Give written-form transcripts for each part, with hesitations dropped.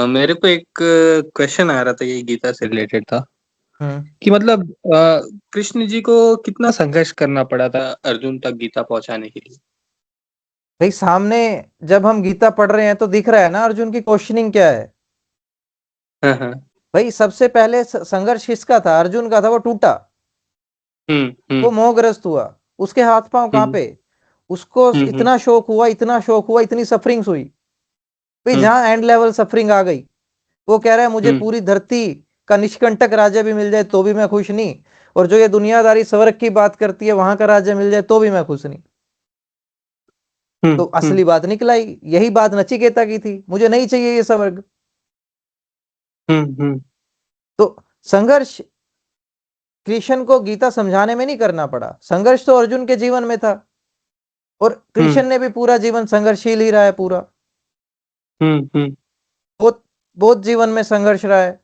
मेरे को एक क्वेश्चन आ रहा था, ये गीता से रिलेटेड था हम्म। कि मतलब कृष्ण जी को कितना संघर्ष करना पड़ा था अर्जुन तक गीता पहुंचाने के लिए। भाई सामने जब हम गीता पढ़ रहे हैं तो दिख रहा है ना अर्जुन की क्वेश्चनिंग क्या है। हाँ हाँ। भाई सबसे पहले संघर्ष किसका था? अर्जुन का था। वो टूटा, वो हम्म। मोहग्रस्त हुआ। उसके हाथ पांव कहाँ हम्म। पे? उसको हम्म। इतना शोक हुआ, इतना शोक हुआ, इतनी सफरिंग्स हुई। भाई हम्म। जहां एंड लेवल सफरिंग आ गई, वो कह रहा है मुझे हम्म। पूरी धरती का निष्कंटक राज्य भी मिल जाए तो भी मैं खुश नहीं, और जो ये दुनियादारी स्वर्ग की बात करती है वहां का राज्य मिल जाए तो भी मैं खुश नहीं। हम्म। तो हम्म। असली बात निकलाई, यही बात नचिकेता की थी, मुझे नहीं चाहिए ये स्वर्ग। हम्म। तो संघर्ष कृष्ण को गीता समझाने में नहीं करना पड़ा, संघर्ष तो अर्जुन के जीवन में था। और कृष्ण हम्म। ने भी पूरा जीवन संघर्षशील ही रहा है पूरा। हम्म। बहुत बहुत जीवन में संघर्ष रहा है।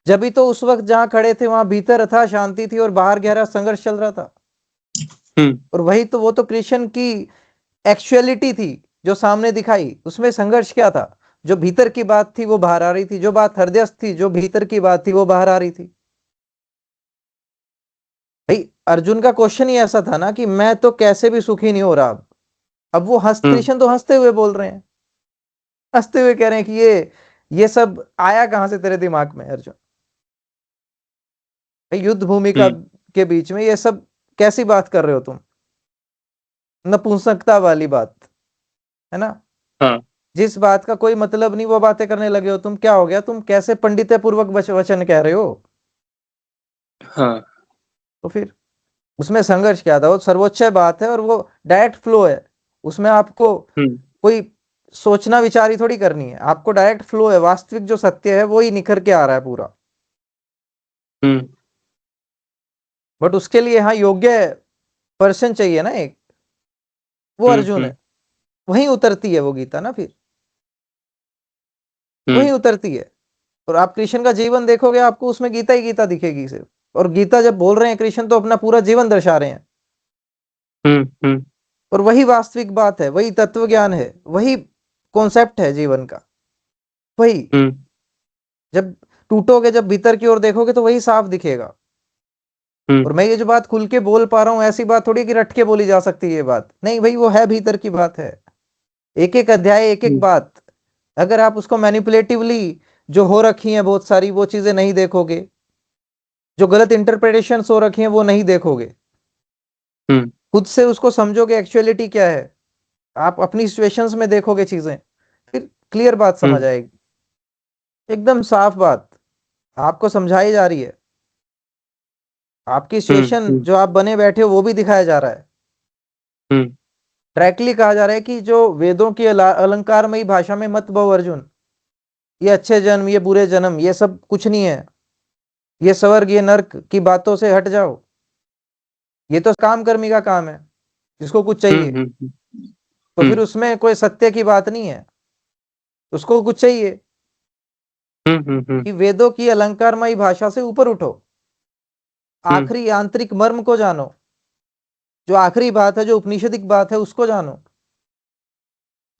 जब भी तो उस वक्त जहां खड़े थे वहां भीतर था शांति थी और बाहर गहरा संघर्ष चल रहा था। हम्म। और वही तो, वो तो कृष्ण की एक्चुअलिटी थी जो सामने दिखाई। उसमें संघर्ष क्या था? जो भीतर की बात थी वो बाहर आ रही थी, जो बात हृदयस्थ थी, जो भीतर की बात थी वो बाहर आ रही थी। भाई अर्जुन का क्वेश्चन ही ऐसा था ना कि मैं तो कैसे भी सुखी नहीं हो रहा। अब वो हम्म। कृष्ण तो हंसते हुए बोल रहे हैं, हंसते हुए कह रहे हैं कि ये सब आया कहां से तेरे दिमाग में अर्जुन? भाई युद्ध भूमि का हम्म। के बीच में ये सब कैसी बात कर रहे हो तुम? नपुंसकता वाली बात है ना। हाँ। जिस बात का कोई मतलब नहीं वो बातें करने लगे हो तुम। क्या हो गया? तुम कैसे पंडित्य पूर्वक वचन कह रहे हो? हाँ। तो फिर उसमें संघर्ष क्या था? वो सर्वोच्च बात है और वो डायरेक्ट फ्लो है। उसमें आपको हम्म। कोई सोचना विचारी थोड़ी करनी है, आपको डायरेक्ट फ्लो है। वास्तविक जो सत्य है वो ही निखर के आ रहा है पूरा। हम्म। बट उसके लिए हाँ योग्य पर्सन चाहिए ना एक, वो अर्जुन हम्म। है। वहीं उतरती है वो गीता ना फिर, वहीं हम्म। उतरती है। और आप कृष्ण का जीवन देखोगे आपको उसमें गीता ही गीता दिखेगी सिर्फ। और गीता जब बोल रहे हैं कृष्ण तो अपना पूरा जीवन दर्शा रहे हैं। हम्म। और वही वास्तविक बात है, वही तत्व ज्ञान है, वही कॉन्सेप्ट है जीवन का। वही हम्म। जब टूटोगे, जब भीतर की ओर देखोगे तो वही साफ दिखेगा। हम्म। और मैं ये जो बात खुल के बोल पा रहा हूं ऐसी बात थोड़ी कि रट के बोली जा सकती है ये बात, नहीं भाई वो है भीतर की बात है। एक एक अध्याय, एक एक हम्म। बात। अगर आप उसको मैनिपुलेटिवली जो हो रखी है बहुत सारी वो चीजें नहीं देखोगे, जो गलत इंटरप्रिटेशन हो रखी है वो नहीं देखोगे, हम्म। खुद से उसको समझोगे एक्चुअलिटी क्या है, आप अपनी सिचुएशंस में देखोगे चीजें, फिर क्लियर बात समझ हम्म। आएगी। एकदम साफ बात आपको समझाई जा रही है। आपकी सिचुएशन हम्म। जो आप बने बैठे हो वो भी दिखाया जा रहा है। हम्म। डायरेक्टली कहा जा रहा है कि जो वेदों की अलंकारमयी भाषा में मत बहु अर्जुन। ये अच्छे जन्म, ये बुरे जन्म, ये सब कुछ नहीं है। ये स्वर्ग, ये नर्क की बातों से हट जाओ। ये तो काम कर्मी का काम है जिसको कुछ चाहिए। हम्म। तो फिर उसमें कोई सत्य की बात नहीं है, उसको कुछ चाहिए। हम्म। कि वेदों की अलंकारमयी भाषा से ऊपर उठो, हम्म। आखिरी आंतरिक मर्म को जानो। जो आखिरी बात है, जो उपनिषदिक बात है उसको जानो।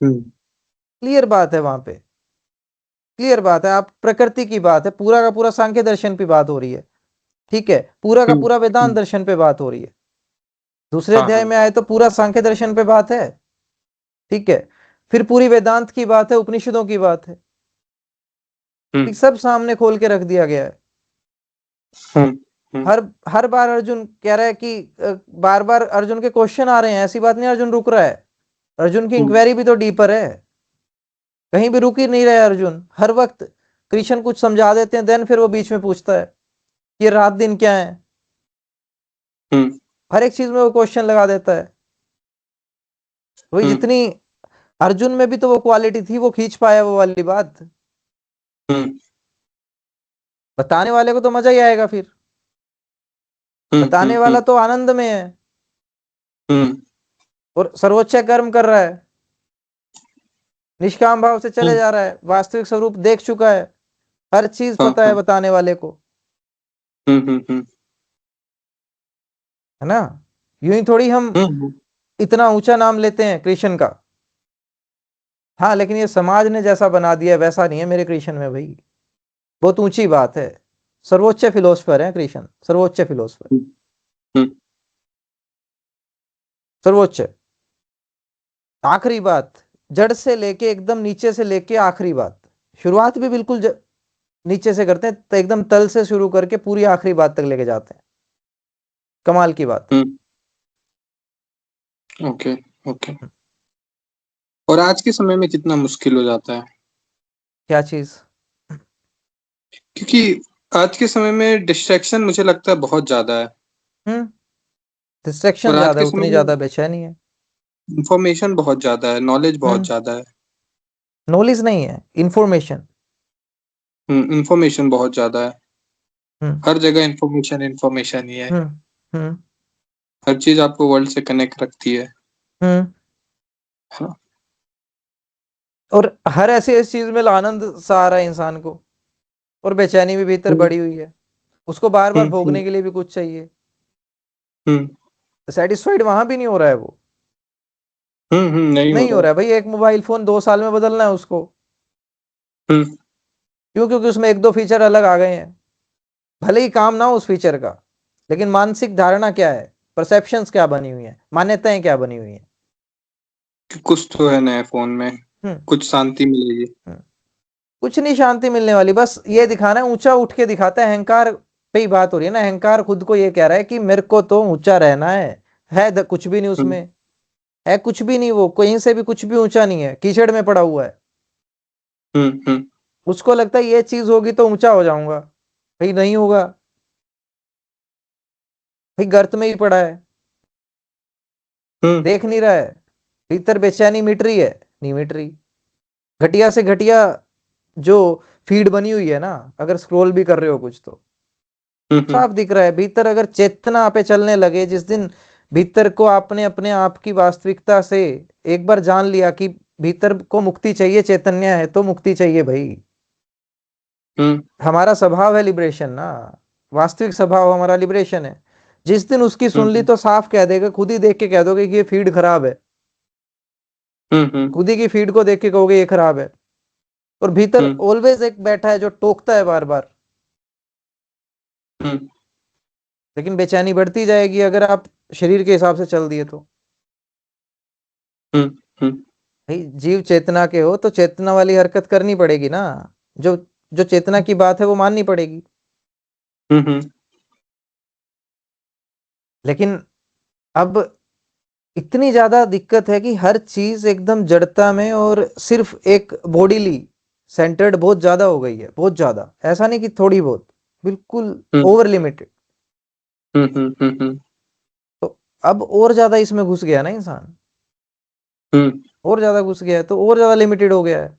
हम्म। क्लियर बात है वहां पे, क्लियर बात है। आप प्रकृति की बात है, पूरा का पूरा सांख्य दर्शन पे बात हो रही है। ठीक है, पूरा का हम्म। पूरा वेदांत हम्म। दर्शन पे बात हो रही है। दूसरे हाँ अध्याय हाँ। में आए तो पूरा सांख्य दर्शन पे बात है। ठीक है, फिर पूरी वेदांत की बात है, उपनिषदों की बात है। हम्म। ठीक, सब सामने खोल के रख दिया गया है। हम्म। हम्म। हर हर बार अर्जुन कह रहा है कि बार बार अर्जुन के क्वेश्चन आ रहे हैं, ऐसी बात नहीं अर्जुन रुक रहा है। अर्जुन की हम्म। इंक्वायरी भी तो डीपर है। कहीं भी रुक ही नहीं रहे अर्जुन, हर वक्त कृष्ण कुछ समझा देते हैं, देन फिर वो बीच में पूछता है ये रात दिन क्या है। हम्म। हर एक चीज में वो क्वेश्चन लगा देता है। वही हम्म। जितनी अर्जुन में भी तो वो क्वालिटी थी, वो खींच पाया वो वाली बात। हम्म। बताने वाले को तो मजा ही आएगा फिर, बताने वाला हम्म। तो आनंद में है हम्म। और सर्वोच्च कर्म कर रहा है, निष्काम भाव से चले हम्म। जा रहा है, वास्तविक स्वरूप देख चुका है, हर चीज हाँ पता है हाँ। बताने वाले को। हम्म। है ना। यूं ही थोड़ी हम हम्म। इतना ऊंचा नाम लेते हैं कृष्ण का। हाँ, लेकिन ये समाज ने जैसा बना दिया है वैसा नहीं है मेरे कृष्ण में भाई। बहुत ऊंची बात है। सर्वोच्च फिलोसफर है कृष्ण, सर्वोच्च फिलोसफर, हम्म, हम्म, सर्वोच्च। आखिरी बात, जड़ से लेके एकदम नीचे से लेके आखिरी बात, शुरुआत भी बिल्कुल नीचे से करते हैं, तो एकदम तल से शुरू करके पूरी आखिरी बात तक लेके जाते हैं। कमाल की बात। Okay, okay. और आज के समय में कितना मुश्किल हो जाता है, क्या चीज? क्योंकि आज के समय में डिस्ट्रैक्शन मुझे लगता है बहुत ज्यादा है। हम्म। और डिस्ट्रैक्शन आज ज्यादा के है, समय उतनी में ज्यादा बेचैनी है। इंफॉर्मेशन बहुत ज्यादा है, नॉलेज बहुत हम्म। ज्यादा है। नॉलेज नहीं है, इंफॉर्मेशन। इंफॉर्मेशन बहुत ज्यादा है। हम्म। हर जगह इंफॉर्मेशन इंफॉर्मेशन ही है। हम्म। हम्म। हर चीज आपको वर्ल्ड से कनेक्ट रखती है। हम्म। हाँ। और हर ऐसी ऐसी चीज में आनंद सा आ रहा है इंसान को, और बेचैनी भी भीतर हम्म, बढ़ी हुई है। उसको बार बार हम्म, भोगने के लिए भी कुछ चाहिए। हम्म, सेटिस्फाइड वहां भी नहीं हो रहा है वो। नहीं हो नहीं हो रहा रहा है भाई, एक मोबाइल फोन 2 साल में बदलना है उसको। है। हम्म, क्यों? क्योंकि उसमें एक दो फीचर अलग आ गए हैं। भले ही काम ना हो उस फीचर का, लेकिन मानसिक धारणा क्या है, परसेप्शंस क्या बनी हुई है, मान्यताएं क्या बनी हुई है। कि कुछ तो है नए फोन में, हम्म। कुछ शांति मिलेगी। हम्म। कुछ नहीं शांति मिलने वाली, बस ये दिखाना है, ऊंचा उठ के दिखाता है। अहंकार पे ही बात हो रही है ना। अहंकार खुद को ये कह रहा है कि मेरे को तो ऊंचा रहना है कुछ भी नहीं हम्म, उसमें। है कुछ भी नहीं, वो कहीं से भी कुछ भी ऊंचा नहीं है, कीचड़ में पड़ा हुआ है। हम्म, हम्म, उसको लगता है ये चीज होगी तो ऊंचा हो जाऊंगा। भाई नहीं होगा, भाई गर्त में ही पड़ा है, हम्म, देख नहीं रहा है। भीतर बेचैनी मिट रही है, नहीं मिट रही। घटिया से घटिया जो फीड बनी हुई है ना, अगर स्क्रॉल भी कर रहे हो कुछ तो हम्म, साफ दिख रहा है। भीतर अगर चेतना पे चलने लगे, जिस दिन भीतर को आपने अपने आप की वास्तविकता से एक बार जान लिया कि भीतर को मुक्ति चाहिए, चैतन्य है तो मुक्ति चाहिए भाई। हम्म, हमारा स्वभाव है लिबरेशन ना, वास्तविक स्वभाव हमारा लिबरेशन है। जिस दिन उसकी सुन ली हम्म, तो साफ कह देगा, खुद ही देख के कह दोगे कि ये फीड खराब है। हम्म, हम्म, खुद ही की फीड को देख के कहोगे ये खराब है। और भीतर हम्म, ऑलवेज एक बैठा है जो टोकता है बार बार। हम्म, लेकिन बेचैनी बढ़ती जाएगी अगर आप शरीर के हिसाब से चल दिए तो। हम्म, हम्म, भाई जीव चेतना के हो तो चेतना वाली हरकत करनी पड़ेगी ना। जो जो चेतना की बात है वो माननी पड़ेगी। हम्म, लेकिन अब इतनी ज्यादा दिक्कत है कि हर चीज एकदम जड़ता में और सिर्फ एक बॉडीली सेंटर्ड बहुत ज्यादा हो गई है, बहुत ज्यादा। ऐसा नहीं कि थोड़ी बहुत, बिल्कुल हम्म, ओवर लिमिटेड। हम्म, हम्म, हम्म, तो अब और ज्यादा इसमें घुस गया ना इंसान, हम्म, और ज्यादा घुस गया है तो और ज्यादा लिमिटेड हो गया है।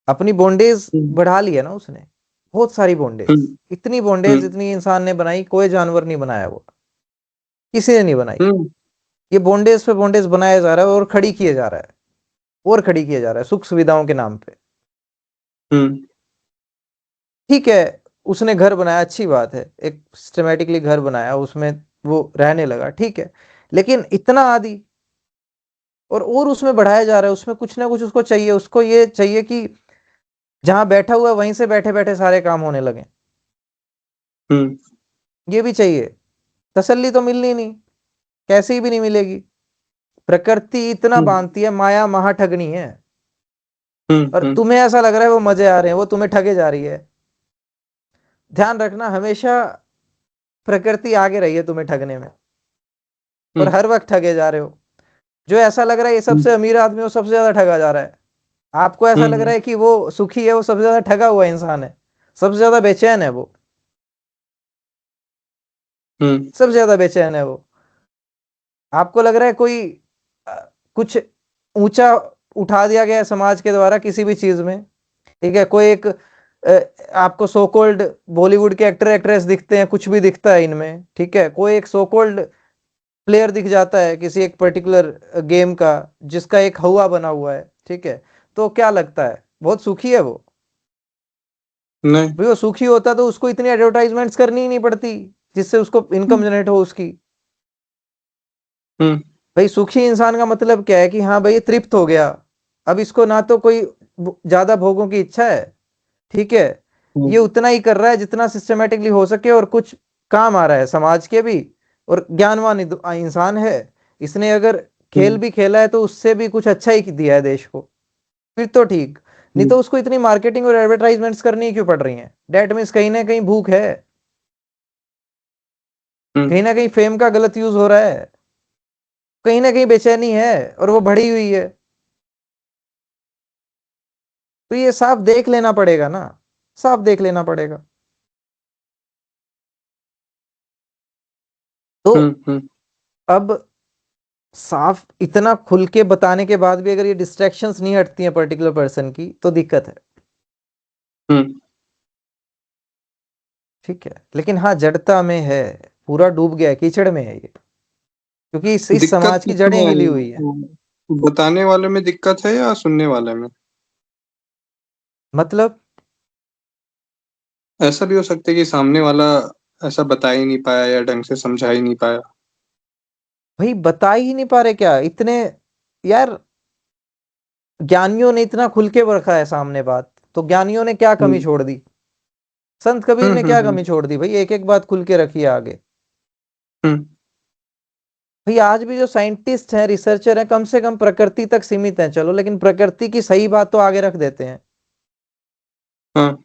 अपनी बॉन्डेज हम्म, बढ़ा ली है ना उसने, बहुत सारी बॉन्डेज। हम्म, इतनी बॉन्डेज हम्म, इतनी इंसान ने बनाई, कोई जानवर नहीं बनाया वो, किसी ने नहीं बनाई। हम्म, ये बॉन्डेज पे बॉन्डेज बनाया जा रहा है और खड़ी किए जा रहा है, और खड़ी किया जा रहा है सुख सुविधाओं के नाम पे। हम्म, ठीक है, उसने घर बनाया, अच्छी बात है, एक सिस्टमेटिकली घर बनाया, उसमें वो रहने लगा, ठीक है। लेकिन इतना आदि, और उसमें बढ़ाया जा रहा है, उसमें कुछ ना कुछ उसको चाहिए। उसको ये चाहिए कि जहां बैठा हुआ है वहीं से बैठे बैठे सारे काम होने लगे। हम्म, ये भी चाहिए। तसल्ली तो मिलनी नहीं, कैसे भी नहीं मिलेगी। प्रकृति इतना हम्म, बांधती है, माया महा ठगनी है। हम्म, और हम्म, तुम्हें ऐसा लग रहा है वो मजे आ रहे हैं, वो तुम्हें ठगे जा रही है। ध्यान रखना, हमेशा प्रकृति आगे रही है तुम्हें ठगने में, और हम्म, हर वक्त ठगे जा रहे हो। जो ऐसा लग रहा है ये सबसे अमीर आदमी, वो सबसे ज्यादा ठगा जा रहा है। आपको ऐसा लग रहा हम्म, है कि वो सुखी है, वो सबसे ज्यादा ठगा हुआ इंसान है। सबसे ज्यादा बेचैन है वो, हम्म, सबसे ज्यादा बेचैन है वो। आपको लग रहा है कोई कुछ ऊंचा उठा दिया गया है समाज के द्वारा किसी भी चीज में, ठीक है। कोई एक आपको सो कॉल्ड बॉलीवुड के एक्टर एक्ट्रेस दिखते हैं, कुछ भी दिखता है इनमें, ठीक है। कोई एक सो कॉल्ड प्लेयर दिख जाता है किसी एक पर्टिकुलर गेम का, जिसका एक हवा बना हुआ है, ठीक है। तो क्या लगता है बहुत सुखी है वो? नहीं। भाई वो सुखी होता तो उसको इतनी एडवर्टाइजमेंट्स करनी ही नहीं पड़ती, जिससे उसको इनकम जनरेट हो उसकी। हम्म, भाई सुखी इंसान का मतलब क्या है कि हाँ भाई ये तृप्त हो गया, अब इसको ना तो कोई ज्यादा भोगों की इच्छा है, ठीक है, ये उतना ही कर रहा है जितना सिस्टमेटिकली हो सके और कुछ काम आ रहा है समाज के भी, और ज्ञानवान इंसान है, इसने अगर खेल भी खेला है तो उससे भी कुछ अच्छा ही दिया है देश को, फिर तो ठीक। नहीं तो उसको इतनी मार्केटिंग और एडवर्टाइजमेंट्स करनी क्यों पड़ रही हैं? डेट मीन्स कहीं ना कहीं भूख है, कहीं ना कहीं फेम का गलत यूज हो रहा है, कहीं ना कहीं बेचैनी है और वो बढ़ी हुई है। तो ये साफ देख लेना पड़ेगा ना, साफ देख लेना पड़ेगा। तो अब साफ इतना खुल के बताने के बाद भी अगर ये डिस्ट्रैक्शंस नहीं हटती हैं पर्टिकुलर पर्सन की, तो दिक्कत है। ठीक है, लेकिन हाँ जड़ता में है, पूरा डूब गया है, कीचड़ में है ये, क्योंकि इस दिक्कत समाज की जड़ें किसमें हिली हुई है। है, बताने वाले में दिक्कत है या सुनने वाले में? मतलब ऐसा भी हो सकता है कि सामने वाला ऐसा बता ही नहीं पाया या ढंग से समझा ही नहीं पाया। भाई बता ही नहीं पा रहे क्या इतने, यार ज्ञानियों ने इतना खुल के रखा है सामने बात, तो ज्ञानियों ने क्या कमी हम्म छोड़ दी? संत कबीर ने क्या कमी छोड़ दी भाई? एक एक बात खुल के रखी है आगे। हम्म भाई आज भी जो साइंटिस्ट हैं, रिसर्चर हैं, कम से कम प्रकृति तक सीमित हैं, चलो, लेकिन प्रकृति की सही बात तो आगे रख देते हैं। हाँ,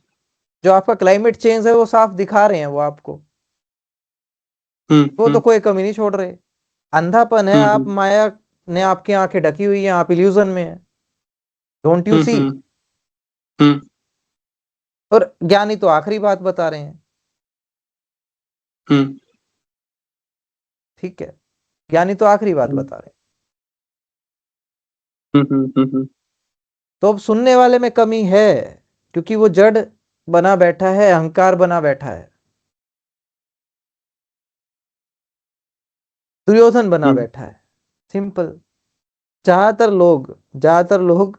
जो आपका क्लाइमेट चेंज है वो साफ दिखा रहे हैं वो आपको, वो तो हम्म कोई कमी नहीं छोड़ रहे। अंधापन है, आप हम्म माया ने आपकी आंखें ढकी हुई हैं, आप इल्यूजन में हैं, डोंट यू हम्म सी? हम्म हम्म और ज्ञानी तो आखिरी बात बता रहे हैं। हम्म ठीक है, ज्ञानी तो आखिरी बात हम्म बता रहे हैं। हम्म हम्म हम्म हम्म तो अब सुनने वाले में कमी है, क्योंकि वो जड़ बना बैठा है, अहंकार बना बैठा है, दुर्योधन बना हम्म बैठा है, सिंपल। ज्यादातर लोग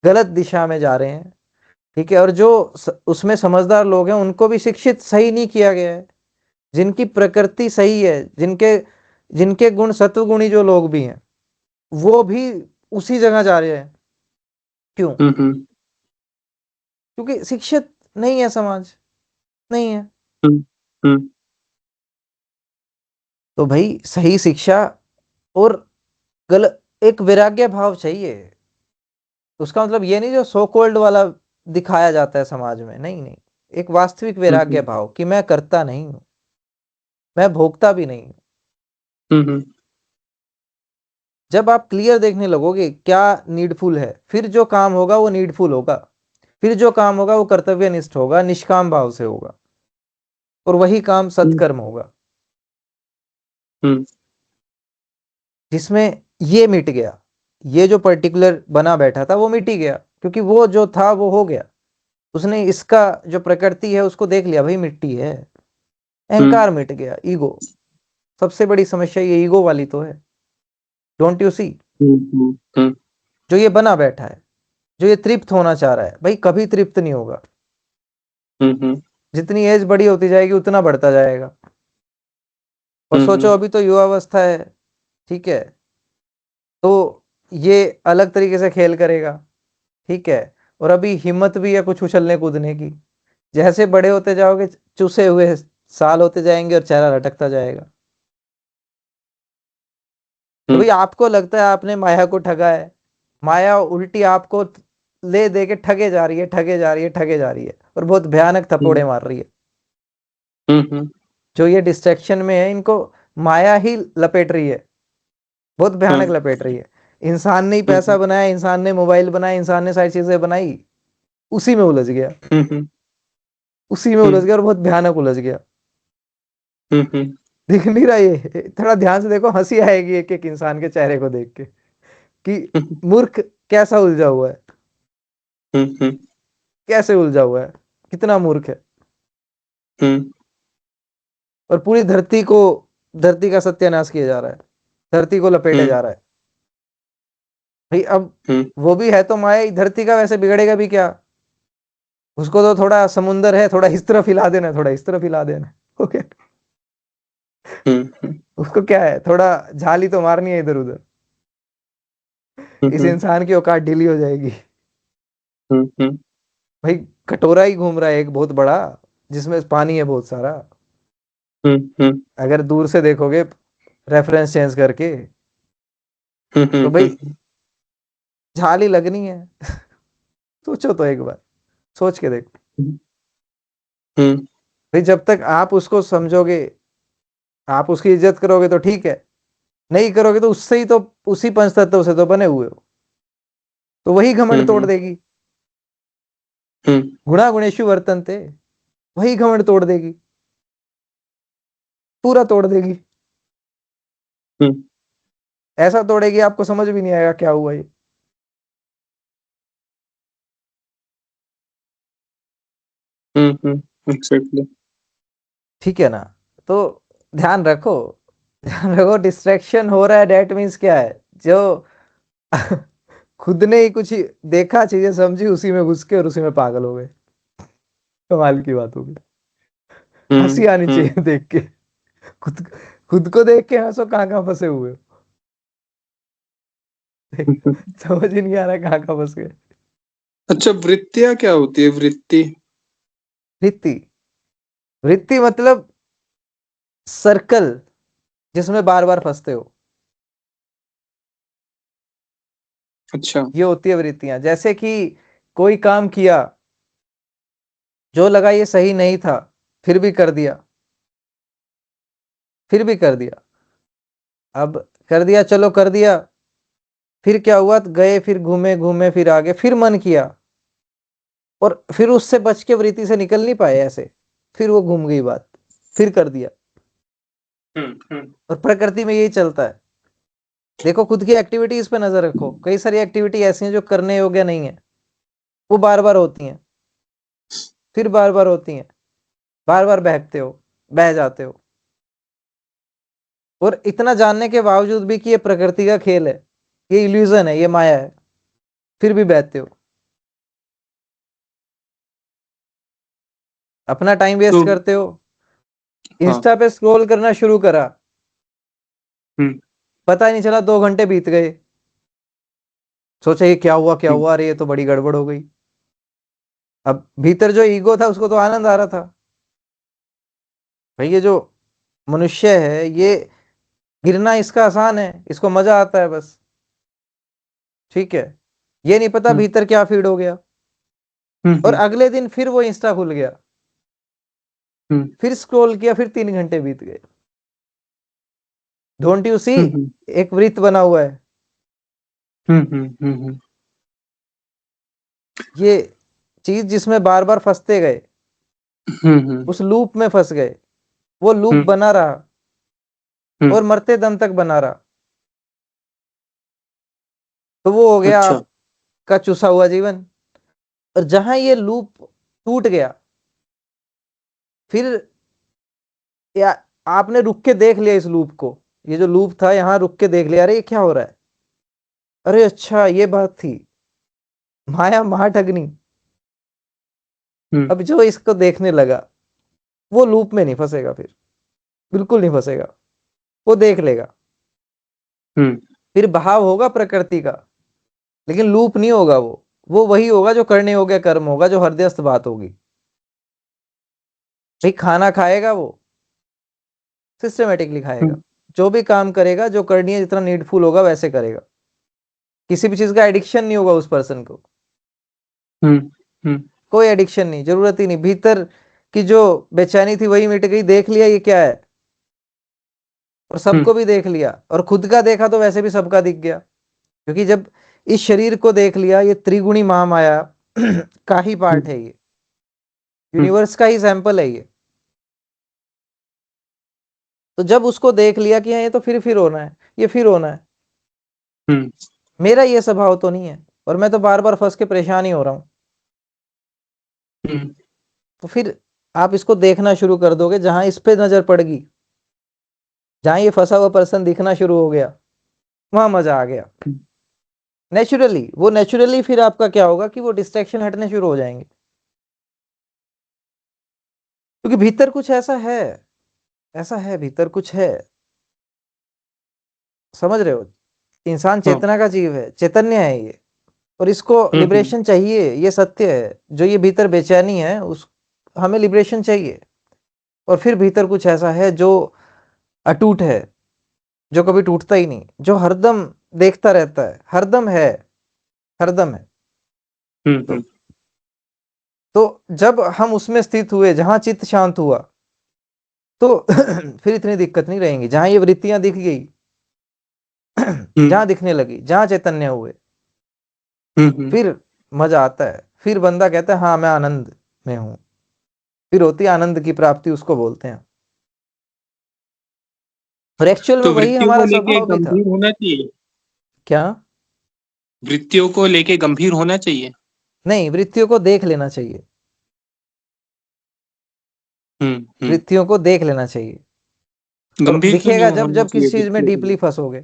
गलत दिशा में जा रहे हैं, ठीक है, और जो उसमें समझदार लोग हैं उनको भी शिक्षित सही नहीं किया गया है। जिनकी प्रकृति सही है, जिनके जिनके गुण सत्वगुणी जो लोग भी हैं, वो भी उसी जगह जा रहे हैं। क्यों? हम्म क्योंकि शिक्षित नहीं है समाज, नहीं है। हम्म हम्म तो भाई सही शिक्षा और गलत, एक वैराग्य भाव चाहिए। उसका मतलब ये नहीं जो सो कॉल्ड वाला दिखाया जाता है समाज में, नहीं नहीं, एक वास्तविक वैराग्य भाव कि मैं करता नहीं हूं, मैं भोगता भी नहीं हूं। हम्म जब आप क्लियर देखने लगोगे क्या नीडफुल है, फिर जो काम होगा वो नीडफुल होगा, फिर जो काम होगा वो कर्तव्यनिष्ठ होगा, निष्काम भाव से होगा, और वही काम सत्कर्म होगा। हम्म जिसमें ये मिट गया, ये जो पर्टिकुलर बना बैठा था वो मिट ही गया, क्योंकि वो जो था वो हो गया। उसने इसका जो प्रकृति है उसको देख लिया, भाई मिट्टी है, हम्म अहंकार मिट गया, ईगो। सबसे बड़ी समस्या ये ईगो वाली तो है, डोंट यू सी? हम्म जो ये बना बैठा है, जो ये तृप्त होना चाह रहा है, भाई कभी तृप्त नहीं होगा। हम्म जितनी एज बड़ी होती जाएगी उतना बढ़ता जाएगा। और सोचो अभी तो युवावस्था है, ठीक है, तो ये अलग तरीके से खेल करेगा, ठीक है, और अभी हिम्मत भी है कुछ उछलने कूदने की। जैसे बड़े होते जाओगे, चूसे हुए साल होते जाएंगे और चेहरा लटकता जाएगा। तो भाई आपको लगता है आपने माया को ठगा है, माया उल्टी आपको ले दे के ठगे जा रही है, ठगे जा रही है, ठगे जा रही है, और बहुत भयानक थप्पड़े मार रही है। हम्म जो ये डिस्ट्रैक्शन में है इनको माया ही लपेट रही है, बहुत भयानक हाँ, लपेट रही है। इंसान ने ही पैसा हम्म बनाया, इंसान ने मोबाइल बनाया, इंसान ने सारी चीजें बनाई, उसी में उलझ गया, हम्म उसी में उलझ गया, और बहुत भयानक उलझ गया। हम्म दिख नहीं रहा ये? थोड़ा ध्यान से देखो, हंसी आएगी एक एक इंसान के चेहरे को देख के कि मूर्ख कैसा उलझा हुआ है, हम्म कैसे उलझा हुआ है, कितना मूर्ख है। हम्म और पूरी धरती का सत्यानाश किया जा रहा है, धरती को लपेटे जा रहा है। भाई अब हम्म वो भी है तो माया, धरती का वैसे बिगड़ेगा भी क्या? उसको तो थोड़ा समुंदर है, थोड़ा इस तरफ हिला देना, थोड़ा इस तरफ हिला देना, ओके। हम्म उसको क्या है, थोड़ा झाली तो मारनी है इधर उधर। इस इंसान की औकात ढीली हो जाएगी। हम्म। भाई कटोरा ही घूम रहा है एक बहुत बड़ा, जिसमें पानी है बहुत सारा। हम्म। अगर दूर से देखोगे रेफरेंस चेंज करके, तो भाई झाली लगनी है। सोचो तो एक बार, सोच के देखो। हम्म। भाई जब तक आप उसको समझोगे, आप उसकी इज्जत करोगे तो ठीक है, नहीं करोगे तो उससे ही तो, उसी पंच तत्व से तो बने हुए हो, तो वही घमंड तोड़ हम्म। देगी। हम्म। गुणा गुणेशु वर्तन्ते, वही घमंड तोड़ देगी, पूरा तोड़ देगी। हम्म। ऐसा तोड़ेगी आपको समझ भी नहीं आएगा क्या हुआ ये। एग्जैक्टली। ठीक है ना? तो ध्यान रखो, ध्यान रखो, डिस्ट्रैक्शन हो रहा है डेट मीन्स क्या है, जो खुद ने ही कुछ ही देखा, चीजें समझी, उसी में घुस के और उसी में पागल हो गए। कमाल की बात होगी। हंसी आनी हम्म। चाहिए देख के। खुद खुद को देख के हंसो, कहाँ कहाँ फंसे हुए हो। समझ ही नहीं आ रहा कहाँ कहाँ फंस गए। अच्छा, वृत्तियाँ क्या होती है, वृत्ति? वृत्ति, वृत्ति मतलब सर्कल जिसमें बार बार फंसते हो, अच्छा। ये होती है वृत्तियां। जैसे कि कोई काम किया, जो लगा ये सही नहीं था, फिर भी कर दिया, फिर भी कर दिया। अब कर दिया, चलो कर दिया, फिर क्या हुआ, गए, फिर घूमे घूमे, फिर आगे, फिर मन किया, और फिर उससे बच के वृत्ति से निकल नहीं पाए ऐसे, फिर वो घूम गई बात, फिर कर दिया। हम्म। और प्रकृति में यही चलता है। देखो खुद की एक्टिविटीज पे नजर रखो, कई सारी एक्टिविटी ऐसी हैं जो करने योग्य नहीं है, वो बार बार होती हैं, फिर बार बार होती हैं, बार बार बहकते हो, बह जाते हो, और इतना जानने के बावजूद भी कि ये प्रकृति का खेल है, ये इल्यूजन है, ये माया है, फिर भी बहते हो, अपना टाइम तो वेस्ट करते हो। हाँ। इंस्टा पे स्क्रॉल करना शुरू करा, हम्म। पता ही नहीं चला 2 घंटे बीत गए, सोचा ये क्या हुआ क्या हम्म। हुआ, अरे ये तो बड़ी गड़बड़ हो गई। अब भीतर जो ईगो था उसको तो आनंद आ रहा था, भाई ये जो मनुष्य है, ये गिरना इसका आसान है, इसको मजा आता है बस, ठीक है। ये नहीं पता हम्म। भीतर क्या फीड हो गया। और हम्म। अगले दिन फिर वो इंस्टा खुल गया, हम्म। फिर स्क्रॉल किया, फिर 3 घंटे बीत गए। डोंट यू सी, हम्म। एक वृत्त बना हुआ है। हम्म। ये चीज जिसमें बार बार फंसते गए, हम्म। उस लूप में फंस गए, वो लूप हम्म। बना रहा, और हम्म। मरते दम तक बना रहा। तो वो हो गया अच्छा। आपका चूसा हुआ जीवन। और जहां ये लूप टूट गया, फिर या आपने रुक के देख लिया इस लूप को, ये जो लूप था यहां रुक के देख लिया, अरे ये क्या हो रहा है, अरे अच्छा ये बात थी, माया महाठगनी। हम्म। अब जो इसको देखने लगा, वो लूप में नहीं फंसेगा, फिर बिल्कुल नहीं फंसेगा, वो देख लेगा। हम्म। फिर बहाव होगा प्रकृति का, लेकिन लूप नहीं होगा वो वही होगा जो करने योग्य कर्म होगा, जो हृदयस्थ बात होगी। भाई खाना खाएगा वो, सिस्टमेटिकली खाएगा, हम्म। जो भी काम करेगा, जो करनी है, जितना नीडफुल होगा वैसे करेगा। किसी भी चीज का एडिक्शन नहीं होगा उस पर्सन को, हम्म। हम्म। कोई एडिक्शन नहीं, जरूरत ही नहीं। भीतर की जो बेचैनी थी वही मिट गई, देख लिया ये क्या है, और हम्म। सबको भी देख लिया, और खुद का देखा तो वैसे भी सबका दिख गया। क्योंकि जब इस शरीर को देख लिया, ये त्रिगुणी महामाया का ही पार्ट है, ये हम्म। यूनिवर्स का ही सैंपल है ये। तो जब उसको देख लिया कि हाँ ये तो फिर होना है, ये फिर होना है, हम्म। मेरा ये स्वभाव तो नहीं है, और मैं तो बार बार फंस के परेशान ही हो रहा हूं। हम्म। तो फिर आप इसको देखना शुरू कर दोगे, जहां इस पे नजर पड़ेगी, जहां ये फंसा हुआ पर्सन दिखना शुरू हो गया, वहां मजा आ गया। नेचुरली, वो नेचुरली फिर आपका क्या होगा कि वो डिस्ट्रैक्शन हटने शुरू हो जाएंगे, क्योंकि भीतर कुछ ऐसा है, ऐसा है, भीतर कुछ है, समझ रहे हो? इंसान हाँ। चेतना का जीव है, चैतन्य है ये, और इसको हम्म, लिबरेशन चाहिए, ये सत्य है। जो ये भीतर बेचैनी है, उस हमें लिबरेशन चाहिए। और फिर भीतर कुछ ऐसा है जो अटूट है, जो कभी टूटता ही नहीं, जो हरदम देखता रहता है, हरदम है, हरदम है। हम्म, तो जब हम उसमें स्थित हुए जहां चित्त शांत हुआ, तो फिर इतनी दिक्कत नहीं रहेंगी। जहां ये वृत्तियां दिख गई, हम्म, जहां दिखने लगी, जहां चैतन्य हुए, हम्म। फिर मजा आता है। फिर बंदा कहता है हाँ मैं आनंद में हूं। फिर होती है आनंद की प्राप्ति, उसको बोलते हैं। और एक्चुअल में तो वही वृत्तियों को हमारा लेके स्वभाव भी था। गंभीर होना चाहिए। क्या? वृत्तियों को लेके गंभीर होना चाहिए। नहीं, वृत्तियों को देख लेना चाहिए। हम्म, वृत्तियों को देख लेना चाहिए। और गंभीर क्यों नहीं दिखेगा जब होना जब किसी चाहिए चीज में वृत्तियों को डीपली लेके? फंसोगे।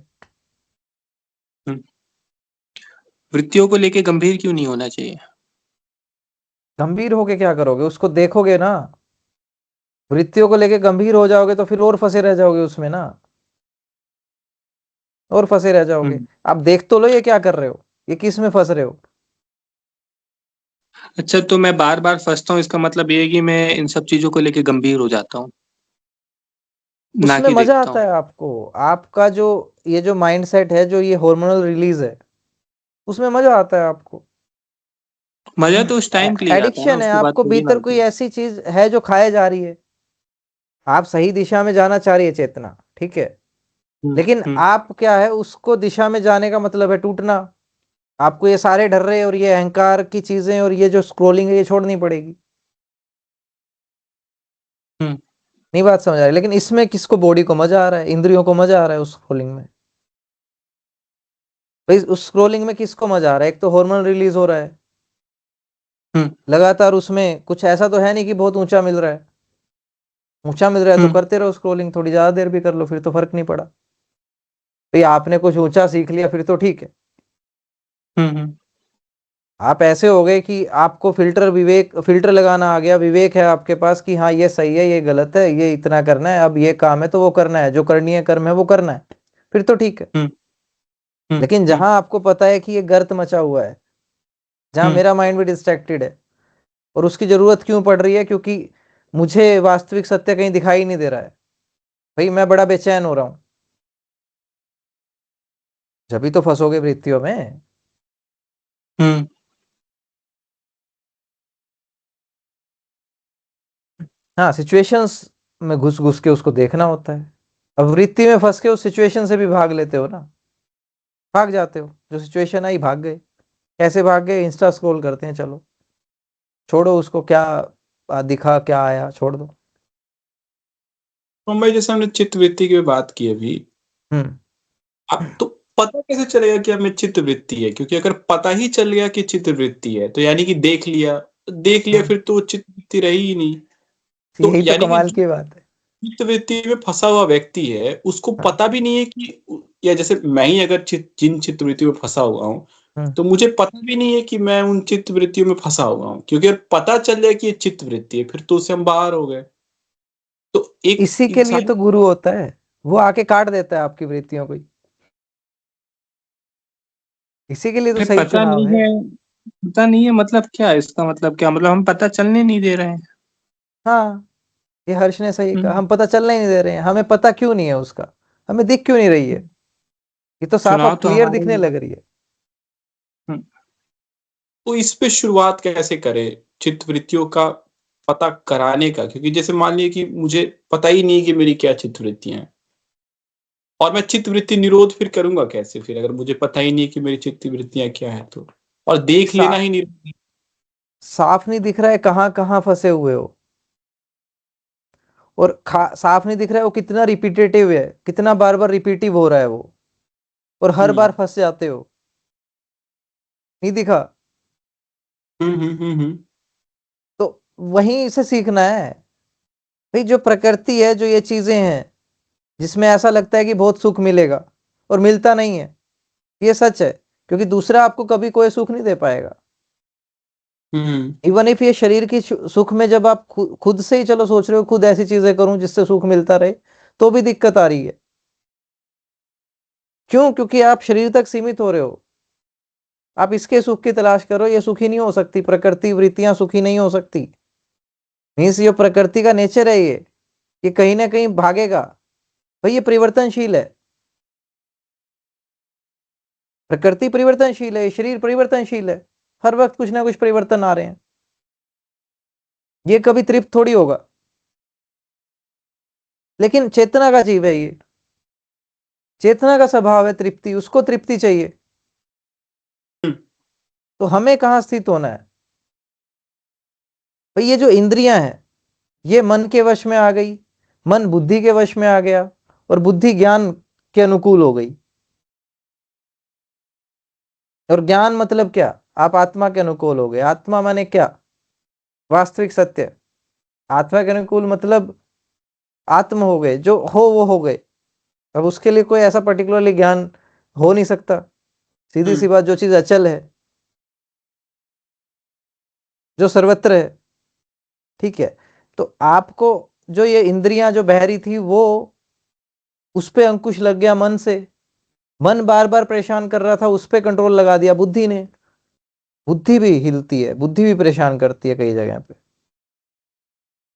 हम्म, वृत्तियों को लेके गंभीर क्यों नहीं होना चाहिए? गंभीर होके क्या करोगे? उसको देखोगे ना। वृत्तियों को लेके गंभीर हो जाओगे तो फिर और फंसे रह जाओगे उसमें ना, और फंसे रह जाओगे। हम्म। आप देख तो लो ये क्या कर रहे हो, ये किस में फंस रहे हो। अच्छा, तो मैं बार बार फंसता हूँ, इसका मतलब ये है कि मैं इन सब चीजों को लेके गंभीर हो जाता हूँ, ना उसमें कि मजा देखता आता हूँ। है आपको। आपका जो ये जो माइंड सेट है, जो ये हार्मोनल रिलीज है, उसमें मजा आता है आपको। मजा तो उस टाइम के लिए आता है ना, एडिक्शन है, उसके बाद आपको थोड़ी ना भीतर आता कोई है। ऐसी चीज है जो खाए जा रही है। आप सही दिशा में जाना चाह रही है चेतना, ठीक है, हम्म, लेकिन हम्म, आप क्या है, उसको दिशा में जाने का मतलब है टूटना। आपको ये सारे डर्रे और ये अहंकार की चीजें और ये जो स्क्रोलिंग है, ये छोड़नी पड़ेगी। हम्म। नहीं बात समझ आ रही? लेकिन इसमें किसको, बॉडी को मजा आ रहा है, इंद्रियों को मजा आ रहा है उस स्क्रोलिंग में। भाई उस स्क्रोलिंग में किसको मजा आ रहा है? एक तो हार्मोन रिलीज हो रहा है हम्म, लगातार, उसमें कुछ ऐसा तो है नहीं कि बहुत ऊंचा मिल रहा है। ऊंचा मिल रहा है तो हम्म, करते रहो स्क्रोलिंग, थोड़ी ज्यादा देर भी कर लो, फिर तो फर्क नहीं पड़ा। भाई आपने कुछ ऊंचा सीख लिया फिर तो ठीक है। हम्म, आप ऐसे हो गए कि आपको फिल्टर लगाना आ गया, विवेक है आपके पास कि हाँ ये सही है, ये गलत है, ये इतना करना है, अब ये काम है तो वो करना है, जो करनी है कर्म है वो करना है, फिर तो ठीक है। हम्म, हम्म, लेकिन हम्म, जहां आपको पता है कि ये गर्त मचा हुआ है, जहां हम्म, मेरा माइंड भी डिस्ट्रैक्टेड है, और उसकी जरूरत क्यों पड़ रही है? क्योंकि मुझे वास्तविक सत्य कहीं दिखाई नहीं दे रहा है। भाई मैं बड़ा बेचैन हो रहा हूं, जब भी तो फंसोगे वृत्तियों में। हम्म। हाँ, सिचुएशंस में घुस घुस के उसको देखना होता है। अब वृत्ति में फंस के उस सिचुएशन से भी भाग लेते हो ना, भाग जाते हो। जो सिचुएशन आई भाग गए। कैसे भाग गए? इंस्टा स्क्रॉल करते हैं, चलो छोड़ो उसको, क्या दिखा, क्या आया, छोड़ दो। तो भाई जैसे हमने चित्त वृत्ति की बात की अभी, हम्म। अब तो पता कैसे चलेगा कि हमें चित्त वृत्ति है? क्योंकि अगर पता ही चल गया कि चित्त वृत्ति है तो यानी कि देख लिया हम्म, फिर तो वो चित्त वृत्ति रही ही नहीं। तो यही तो यानी कि कमाल जो की बात है। चित्त वृत्ति में फंसा हुआ व्यक्ति है उसको हाँ। पता भी नहीं है कि, या जैसे मैं ही अगर जिन चित्त वृत्तियों में फंसा हुआ हूँ, हम्म। तो मुझे पता भी नहीं है कि मैं उन चित्त वृत्तियों में फंसा हुआ हूँ। क्योंकि अगर पता चल जाए कि ये चित्त वृत्ति है फिर तो उससे हम बाहर हो गए। तो एक इसी के लिए इंसान, तो गुरु होता है, वो आके काट देता है आपकी वृत्तियों को। इसी के लिए तो अरे सही पता चुनाव नहीं है। है, पता नहीं है मतलब क्या है? इसका मतलब क्या? मतलब हम पता चलने नहीं दे रहे हैं। हाँ, ये हर्ष ने सही कहा, हम्म, हम पता चलने ही नहीं दे रहे हैं। हमें पता क्यों नहीं है उसका? हमें दिख क्यों नहीं रही है? ये तो साफ चुनाव अब तो क्लियर हमारा ही दिखने है। लग रही है। हम्म, तो इस पे शुरुआत कैसे करें चित्त वृत्तियों का पता कराने का? क्योंकि जैसे मान लीजिए कि मुझे पता ही नहीं कि मेरी क्या चित्त वृत्तियां हैं, और मैं चित्त वृत्ति निरोध फिर करूंगा कैसे? फिर अगर मुझे पता ही नहीं कि मेरी चित्त वृत्तियां क्या है तो, और देख सा, लेना ही नहीं। साफ नहीं दिख रहा है कहाँ कहाँ फंसे हुए हो, और साफ नहीं दिख रहा है वो कितना रिपीटेटिव है, कितना बार बार रिपीटिव हो रहा है वो, और हर हम्म, बार फंस जाते हो। नहीं दिखा? हम्म, हम्म, तो वहीं से सीखना है। भाई जो प्रकृति है, जो ये चीजें हैं जिसमें ऐसा लगता है कि बहुत सुख मिलेगा और मिलता नहीं है, ये सच है। क्योंकि दूसरा आपको कभी कोई सुख नहीं दे पाएगा। हम्म। इवन इफ ये शरीर की सुख में जब आप खुद से ही चलो सोच रहे हो खुद ऐसी चीजें करूं जिससे सुख मिलता रहे, तो भी दिक्कत आ रही है। क्यों? क्योंकि आप शरीर तक सीमित हो रहे हो। आप इसके सुख की तलाश करो, ये सुखी नहीं हो सकती, प्रकृति वृत्तियां सुखी नहीं हो सकती। मीन्स ये प्रकृति का नेचर है, ये कहीं ना कहीं भागेगा भाई, ये परिवर्तनशील है। प्रकृति परिवर्तनशील है, शरीर परिवर्तनशील है, हर वक्त कुछ ना कुछ परिवर्तन आ रहे हैं, ये कभी तृप्त थोड़ी होगा। लेकिन चेतना का जीव है ये, चेतना का स्वभाव है तृप्ति, उसको तृप्ति चाहिए। तो हमें कहां स्थित होना है भाई? ये जो इंद्रियां हैं ये मन के वश में आ गई, मन बुद्धि के वश में आ गया, और बुद्धि ज्ञान के अनुकूल हो गई। और ज्ञान मतलब क्या? आप आत्मा के अनुकूल हो गए। आत्मा माने क्या? वास्तविक सत्य। आत्मा के अनुकूल मतलब आत्म हो गए, जो हो वो हो गए। अब उसके लिए कोई ऐसा पर्टिकुलरली ज्ञान हो नहीं सकता। सीधी सी बात, जो चीज अचल है, जो सर्वत्र है, ठीक है। तो आपको जो ये इंद्रियां जो बहरी थी, वो उस पे अंकुश लग गया मन से। मन बार बार परेशान कर रहा था, उस पे कंट्रोल लगा दिया बुद्धि ने। बुद्धि भी हिलती है, बुद्धि भी परेशान करती है कई जगह पे,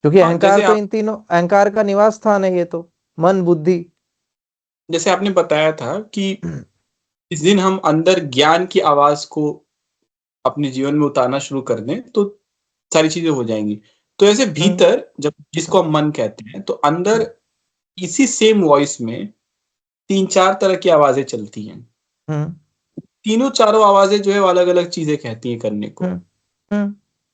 क्योंकि हाँ, अहंकार तो इन तीनों, अहंकार का निवास स्थान है ये तो, मन बुद्धि। जैसे आपने बताया था कि इस दिन हम अंदर ज्ञान की आवाज को अपने जीवन में उतारना शुरू कर दें तो सारी चीजें हो जाएंगी। तो ऐसे भीतर जब जिसको हम मन कहते हैं, तो अंदर इसी सेम वॉइस में 3-4 तरह की आवाजें चलती हैं। तीनों चारों आवाजें जो है अलग अलग चीजें कहती हैं करने को।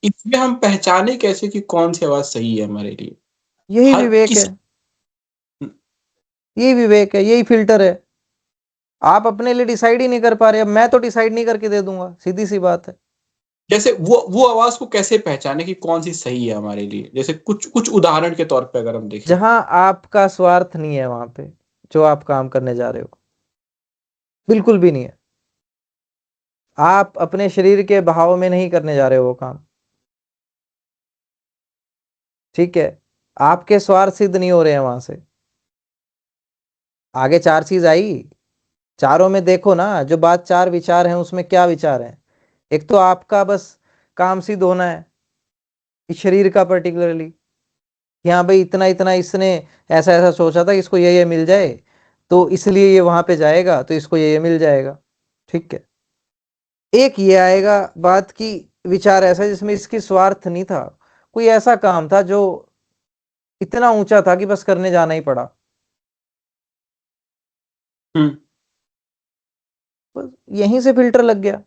इसमें हम पहचाने कैसे कि कौन सी आवाज सही है हमारे लिए? यही हर विवेक किसी है, यही विवेक है, यही फिल्टर है। आप अपने लिए डिसाइड ही नहीं कर पा रहे, अब मैं तो डिसाइड नहीं करके दे दूंगा, सीधी सी बात है। जैसे वो आवाज को कैसे पहचाने कि कौन सी सही है हमारे लिए? जैसे कुछ कुछ उदाहरण के तौर पे अगर हम देखें। जहां आपका स्वार्थ नहीं है, वहां पे जो आप काम करने जा रहे हो बिल्कुल भी नहीं है। आप अपने शरीर के भाव में नहीं करने जा रहे हो वो काम, ठीक है। आपके स्वार्थ सिद्ध नहीं हो रहे हैं वहां से। आगे 4 चीज आई, चारों में देखो ना, जो बात 4 विचार हैं उसमें क्या विचार है। एक तो आपका बस काम सिद्ध होना है इस शरीर का, पर्टिकुलरली यहाँ भाई इतना इतना इसने ऐसा ऐसा सोचा था, इसको ये मिल जाए तो इसलिए ये वहां पे जाएगा, तो इसको ये मिल जाएगा, ठीक है। एक ये आएगा बात की विचार ऐसा जिसमें इसकी स्वार्थ नहीं था, कोई ऐसा काम था जो इतना ऊंचा था कि बस करने जाना ही पड़ा, बस यहीं से फिल्टर लग गया।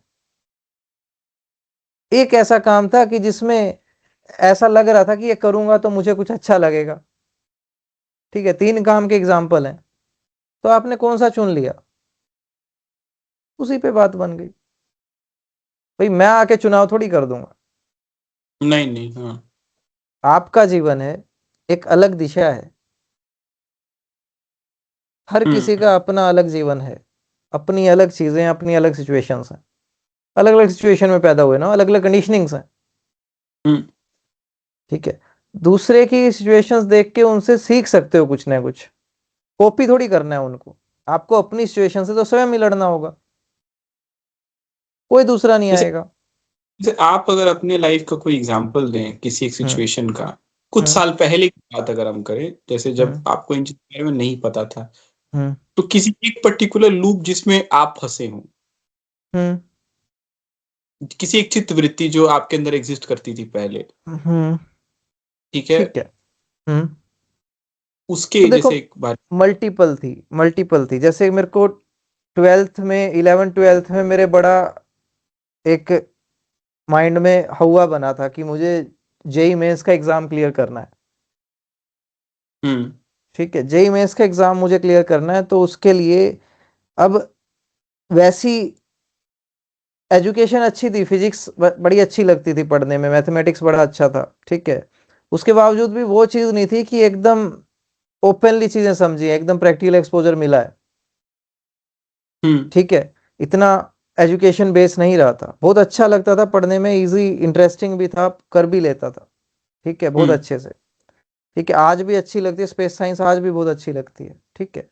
एक ऐसा काम था कि जिसमें ऐसा लग रहा था कि ये करूंगा तो मुझे कुछ अच्छा लगेगा, ठीक है। 3 काम के एग्जाम्पल हैं, तो आपने कौन सा चुन लिया, उसी पे बात बन गई। भाई मैं आके चुनाव थोड़ी कर दूंगा, नहीं नहीं, हाँ। आपका जीवन है, एक अलग दिशा है, हर किसी का अपना अलग जीवन है, अपनी अलग चीजें, अपनी अलग सिचुएशंस हैं, अलग अलग सिचुएशन में पैदा हुए ना, अलग अलग कंडीशनिंग्स हैं, ठीक है। दूसरे की सिचुएशंस देख के उनसे सीख सकते हो कुछ ना कुछ, कॉपी थोड़ी करना है उनको। आपको अपनी सिचुएशन से तो स्वयं ही लड़ना होगा, कोई दूसरा नहीं जैसे आएगा। जैसे आप अगर अपने लाइफ का कोई एग्जांपल दें किसी एक सिचुएशन का, कुछ साल पहले की बात अगर हम करें, जैसे जब आपको इन चीजों के बारे में नहीं पता था, तो किसी एक पर्टिकुलर लूप जिसमें आप फंसे हों, किसी एक चित्त वृत्ति जो आपके अंदर एग्जिस्ट करती थी पहले, ठीक है, ठीक है। उसके तो देखो, जैसे एक बार। मल्टीपल थी। जैसे मेरे को 12th में, 11th 12th में मेरे बड़ा एक माइंड में हवा बना था कि मुझे जेई मेंस का एग्जाम क्लियर करना है, ठीक है। जेई मेंस का एग्जाम मुझे क्लियर करना है, तो उसके लिए अब वैसी एजुकेशन अच्छी थी, फिजिक्स बड़ी अच्छी लगती थी पढ़ने में, मैथमेटिक्स बड़ा अच्छा था, ठीक है। उसके बावजूद भी वो चीज नहीं थी कि एकदम ओपनली चीजें समझी, एकदम प्रैक्टिकल एक्सपोजर मिला है, ठीक है। इतना एजुकेशन बेस नहीं रहा था, बहुत अच्छा लगता था पढ़ने में, इजी इंटरेस्टिंग भी था, कर भी लेता था, ठीक है, बहुत अच्छे से, ठीक है। आज भी अच्छी लगती है, स्पेस साइंस आज भी बहुत अच्छी लगती है, ठीक है।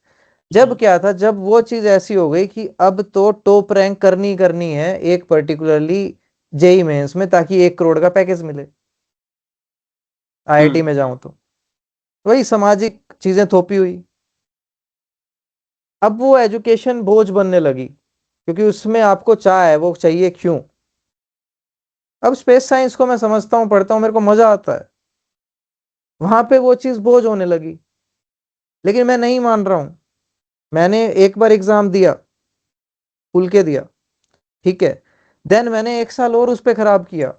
जब क्या था, जब वो चीज ऐसी हो गई कि अब तो टॉप रैंक करनी करनी है एक पर्टिकुलरली जेई मेंस में, ताकि 1 करोड़ का पैकेज मिले आईआईटी में जाऊं तो। वही सामाजिक चीजें थोपी हुई। अब वो एजुकेशन बोझ बनने लगी, क्योंकि उसमें आपको चाह है, वो चाहिए क्यों। अब स्पेस साइंस को मैं समझता हूँ, पढ़ता हूँ, मेरे को मजा आता है, वहां पे वो चीज बोझ होने लगी। लेकिन मैं नहीं मान रहा हूं। मैंने एक बार एग्जाम दिया, खुल के दिया, ठीक है। देन मैंने 1 साल और उस पर खराब किया।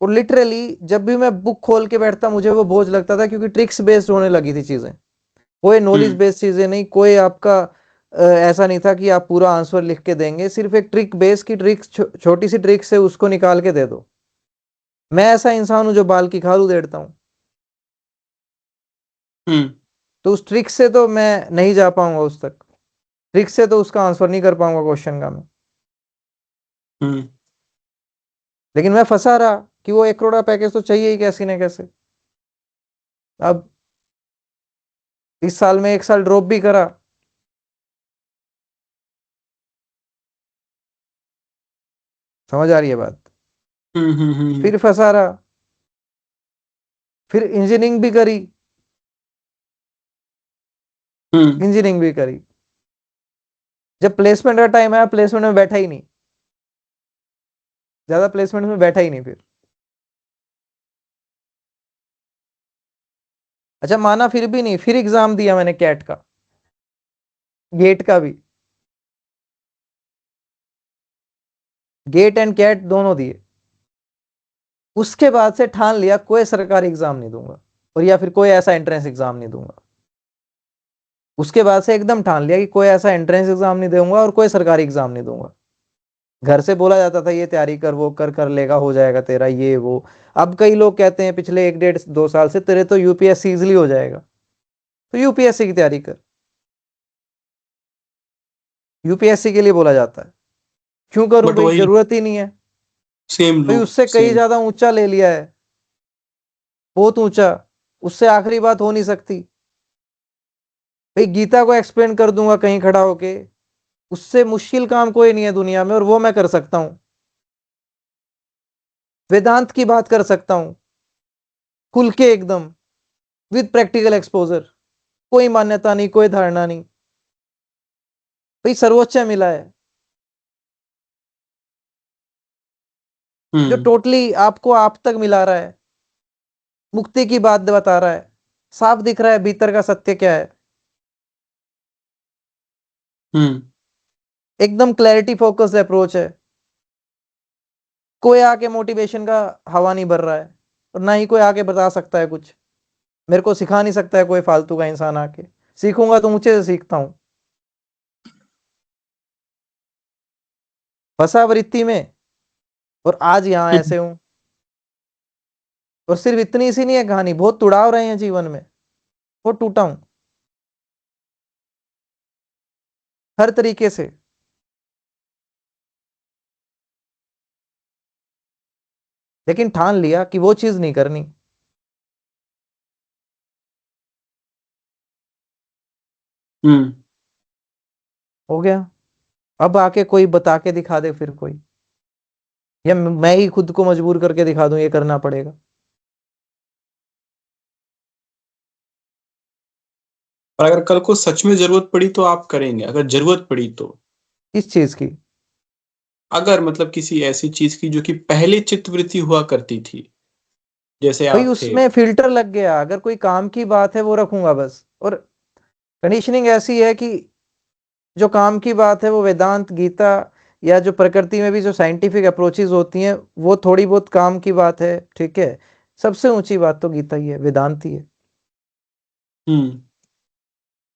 और लिटरली जब भी मैं बुक खोल के बैठता मुझे वो बोझ लगता था, क्योंकि ट्रिक्स बेस्ड होने लगी थी चीजें, कोई नॉलेज बेस्ड चीजें नहीं, कोई आपका ऐसा नहीं था कि आप पूरा आंसर लिख के देंगे, सिर्फ एक ट्रिक बेस की ट्रिक, छोटी सी ट्रिक से उसको निकाल के दे दो। मैं ऐसा इंसान हूं जो बाल की खाल उधेड़ता हूं, तो उस ट्रिक से तो मैं नहीं जा पाऊंगा उस तक। ट्रिक से तो उसका आंसर नहीं कर पाऊंगा क्वेश्चन का मैं। लेकिन मैं फंसा रहा कि वो 1 करोड़ का पैकेज तो चाहिए ही कैसे न कैसे। अब इस साल में 1 साल ड्रॉप भी करा, समझ आ रही है बात। फिर फंसा रहा, फिर इंजीनियरिंग भी करी, इंजीनियरिंग भी करी। जब प्लेसमेंट का टाइम आया, प्लेसमेंट में बैठा ही नहीं, ज्यादा प्लेसमेंट में बैठा ही नहीं फिर। अच्छा माना फिर भी नहीं, फिर एग्जाम दिया मैंने कैट का, गेट का भी, गेट एंड कैट दोनों दिए। उसके बाद से ठान लिया कोई सरकारी एग्जाम नहीं दूंगा, और या फिर कोई ऐसा एंट्रेंस एग्जाम नहीं दूंगा। उसके बाद से एकदम ठान लिया कि कोई ऐसा एंट्रेंस एग्जाम नहीं दूंगा और कोई सरकारी एग्जाम नहीं दूंगा। घर से बोला जाता था ये तैयारी कर, वो कर, कर लेगा, हो जाएगा तेरा ये वो। अब कई लोग कहते हैं पिछले 1 1.5 2 साल से, तेरे तो यूपीएससी इजिली हो जाएगा, तो यूपीएससी की तैयारी कर। यूपीएससी के लिए बोला जाता है। क्यों करूं बट भाई, वही जरूरत ही नहीं है। सेम भाई लूप उससे कहीं सेम। ज्यादा ऊंचा ले लिया है, बहुत ऊंचा। उससे आखिरी बात हो नहीं सकती। भाई गीता को एक्सप्लेन कर दूंगा कहीं खड़ा होके, उससे मुश्किल काम कोई नहीं है दुनिया में, और वो मैं कर सकता हूं। वेदांत की बात कर सकता हूं खुल के एकदम, विद प्रैक्टिकल एक्सपोजर। कोई मान्यता नहीं, कोई धारणा नहीं, भाई सर्वोच्च मिला है, जो टोटली आपको आप तक मिला रहा है, मुक्ति की बात बता रहा है, साफ दिख रहा है भीतर का सत्य क्या है। एकदम क्लैरिटी फोकस्ड अप्रोच है। कोई आके मोटिवेशन का हवा नहीं भर रहा है, और ना ही कोई आके बता सकता है कुछ। मेरे को सिखा नहीं सकता है कोई फालतू का इंसान आके। सीखूंगा तो ऊंचे से सीखता हूं, फंसा वृत्ति में, और आज यहां ऐसे हूं। और सिर्फ इतनी सी नहीं है कहानी, बहुत तुड़ाव रहे हैं जीवन में, बहुत टूटा हूं हर तरीके से। लेकिन ठान लिया कि वो चीज नहीं करनी। हो गया। अब आके कोई बता के दिखा दे फिर कोई, या मैं ही खुद को मजबूर करके दिखा दूं ये करना पड़ेगा। और अगर कल को सच में जरूरत पड़ी तो आप करेंगे? अगर जरूरत पड़ी तो? किस चीज की? अगर मतलब किसी ऐसी चीज की जो कि पहले चित्तवृत्ति हुआ करती थी, जैसे भाई आप थे। उसमें फिल्टर लग गया। अगर कोई काम की बात है वो रखूंगा बस। और कंडीशनिंग ऐसी है कि जो काम की बात है वो वेदांत, गीता, या जो प्रकृति में भी जो साइंटिफिक अप्रोचेस होती हैं, वो थोड़ी बहुत काम की बात है, ठीक है। सबसे ऊंची बात तो गीता ही है, वेदांत ही है।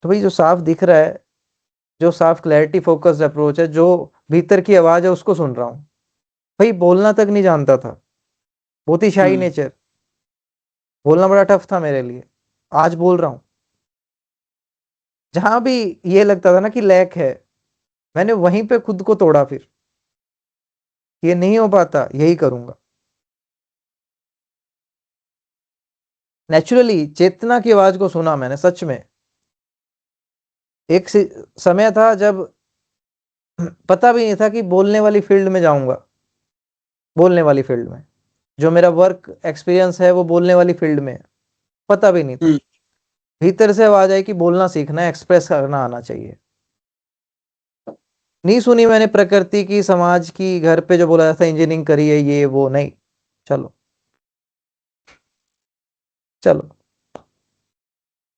तो भाई जो साफ दिख रहा है, जो साफ क्लैरिटी फोकस्ड अप्रोच है, जो भीतर की आवाज है, उसको सुन रहा हूँ। भाई बोलना तक नहीं जानता था, बहुत ही शाई नेचर, बोलना बड़ा टफ था मेरे लिए। आज बोल रहा हूँ। जहां भी ये लगता था ना कि लैक है, मैंने वहीं पे खुद को तोड़ा। फिर ये नहीं हो पाता, यही करूंगा। नेचुरली चेतना की आवाज को सुना मैंने, सच में। एक समय था जब पता भी नहीं था कि बोलने वाली फील्ड में जाऊंगा, बोलने वाली फील्ड में जो मेरा वर्क एक्सपीरियंस है वो बोलने वाली फील्ड में है, पता भी नहीं था। भीतर से आवाज आई कि बोलना सीखना है, एक्सप्रेस करना आना चाहिए। नहीं सुनी मैंने प्रकृति की, समाज की, घर पे जो बोला जाता है इंजीनियरिंग करिए ये वो, नहीं। चलो चलो,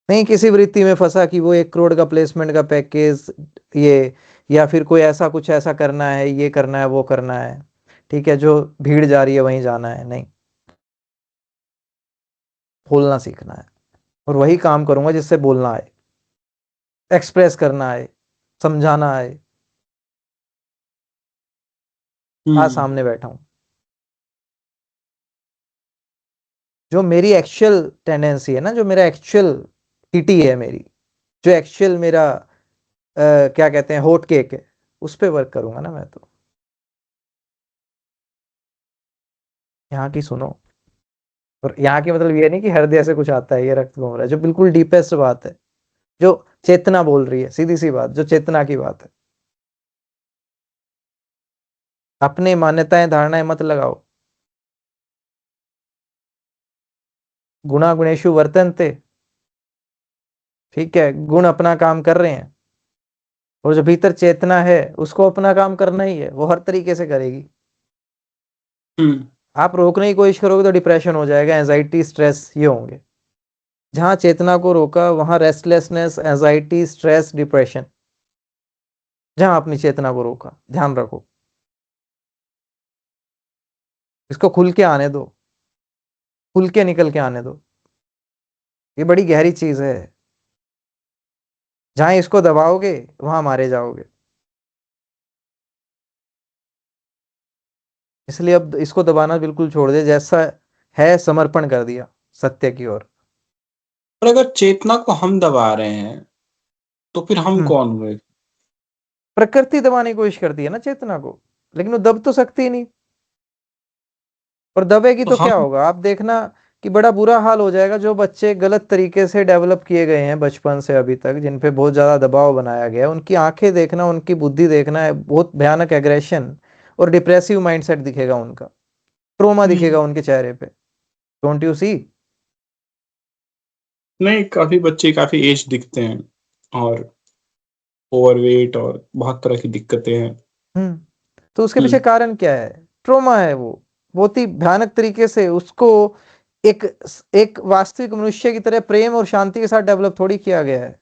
नहीं किसी वृत्ति में फंसा कि वो 1 करोड़ का प्लेसमेंट का पैकेज, ये या फिर कोई ऐसा कुछ ऐसा करना है, ये करना है वो करना है, ठीक है, जो भीड़ जा रही है वहीं जाना है, नहीं। बोलना सीखना है और वही काम करूंगा जिससे बोलना आए, एक्सप्रेस करना आए, समझाना आए। आज सामने बैठा हूं, जो मेरी एक्चुअल टेंडेंसी है ना, जो मेरा एक्चुअल टीटी है मेरी, जो एक्चुअल मेरा क्या कहते हैं होट केक है, उस पे वर्क करूंगा ना मैं तो। यहाँ की सुनो, और यहाँ की मतलब ये नहीं कि हृदय से कुछ आता है, ये रक्त घूम रहा है, जो बिल्कुल डीपेस्ट बात है, जो चेतना बोल रही है, सीधी सी बात, जो चेतना की बात है। अपने मान्यताएं धारणाएं मत लगाओ। गुणा गुणेशु वर्तन्ते, ठीक है, गुण अपना काम कर रहे हैं, और जो भीतर चेतना है उसको अपना काम करना ही है, वो हर तरीके से करेगी। आप रोकने की कोशिश करोगे तो डिप्रेशन हो जाएगा, एंजाइटी स्ट्रेस ये होंगे। जहां चेतना को रोका वहां रेस्टलेसनेस, एंजाइटी, स्ट्रेस, डिप्रेशन। जहां अपनी चेतना को रोका, ध्यान रखो, इसको खुल के आने दो, खुल के निकल के आने दो। ये बड़ी गहरी चीज है, जहां इसको दबाओगे वहां मारे जाओगे। इसलिए अब इसको दबाना बिल्कुल छोड़ दे, जैसा है समर्पण कर दिया सत्य की ओर। और अगर चेतना को हम दबा रहे हैं तो फिर हम कौन हुए? प्रकृति दबाने की कोशिश करती है ना चेतना को, लेकिन वो दब तो सकती ही नहीं, और दबेगी तो तो क्या हम होगा, आप देखना कि बड़ा बुरा हाल हो जाएगा। जो बच्चे गलत तरीके से डेवलप किए गए हैं बचपन से अभी तक, जिन पे बहुत ज्यादा दबाव बनाया गया है, उनकी आंखें देखना, उनकी बुद्धि देखना है, बहुत भयानक एग्रेशन और डिप्रेसिव माइंडसेट दिखेगा उनका, ट्रोमा दिखेगा उनके चेहरे पे। Don't you see? नहीं, काफी बच्चे काफी एज दिखते हैं और ओवरवेट और बहुत तरह की दिक्कतें हैं। तो उसके पीछे कारण क्या है? ट्रोमा है वो, बहुत ही भयानक तरीके से उसको एक एक वास्तविक मनुष्य की तरह प्रेम और शांति के साथ डेवलप थोड़ी किया गया है।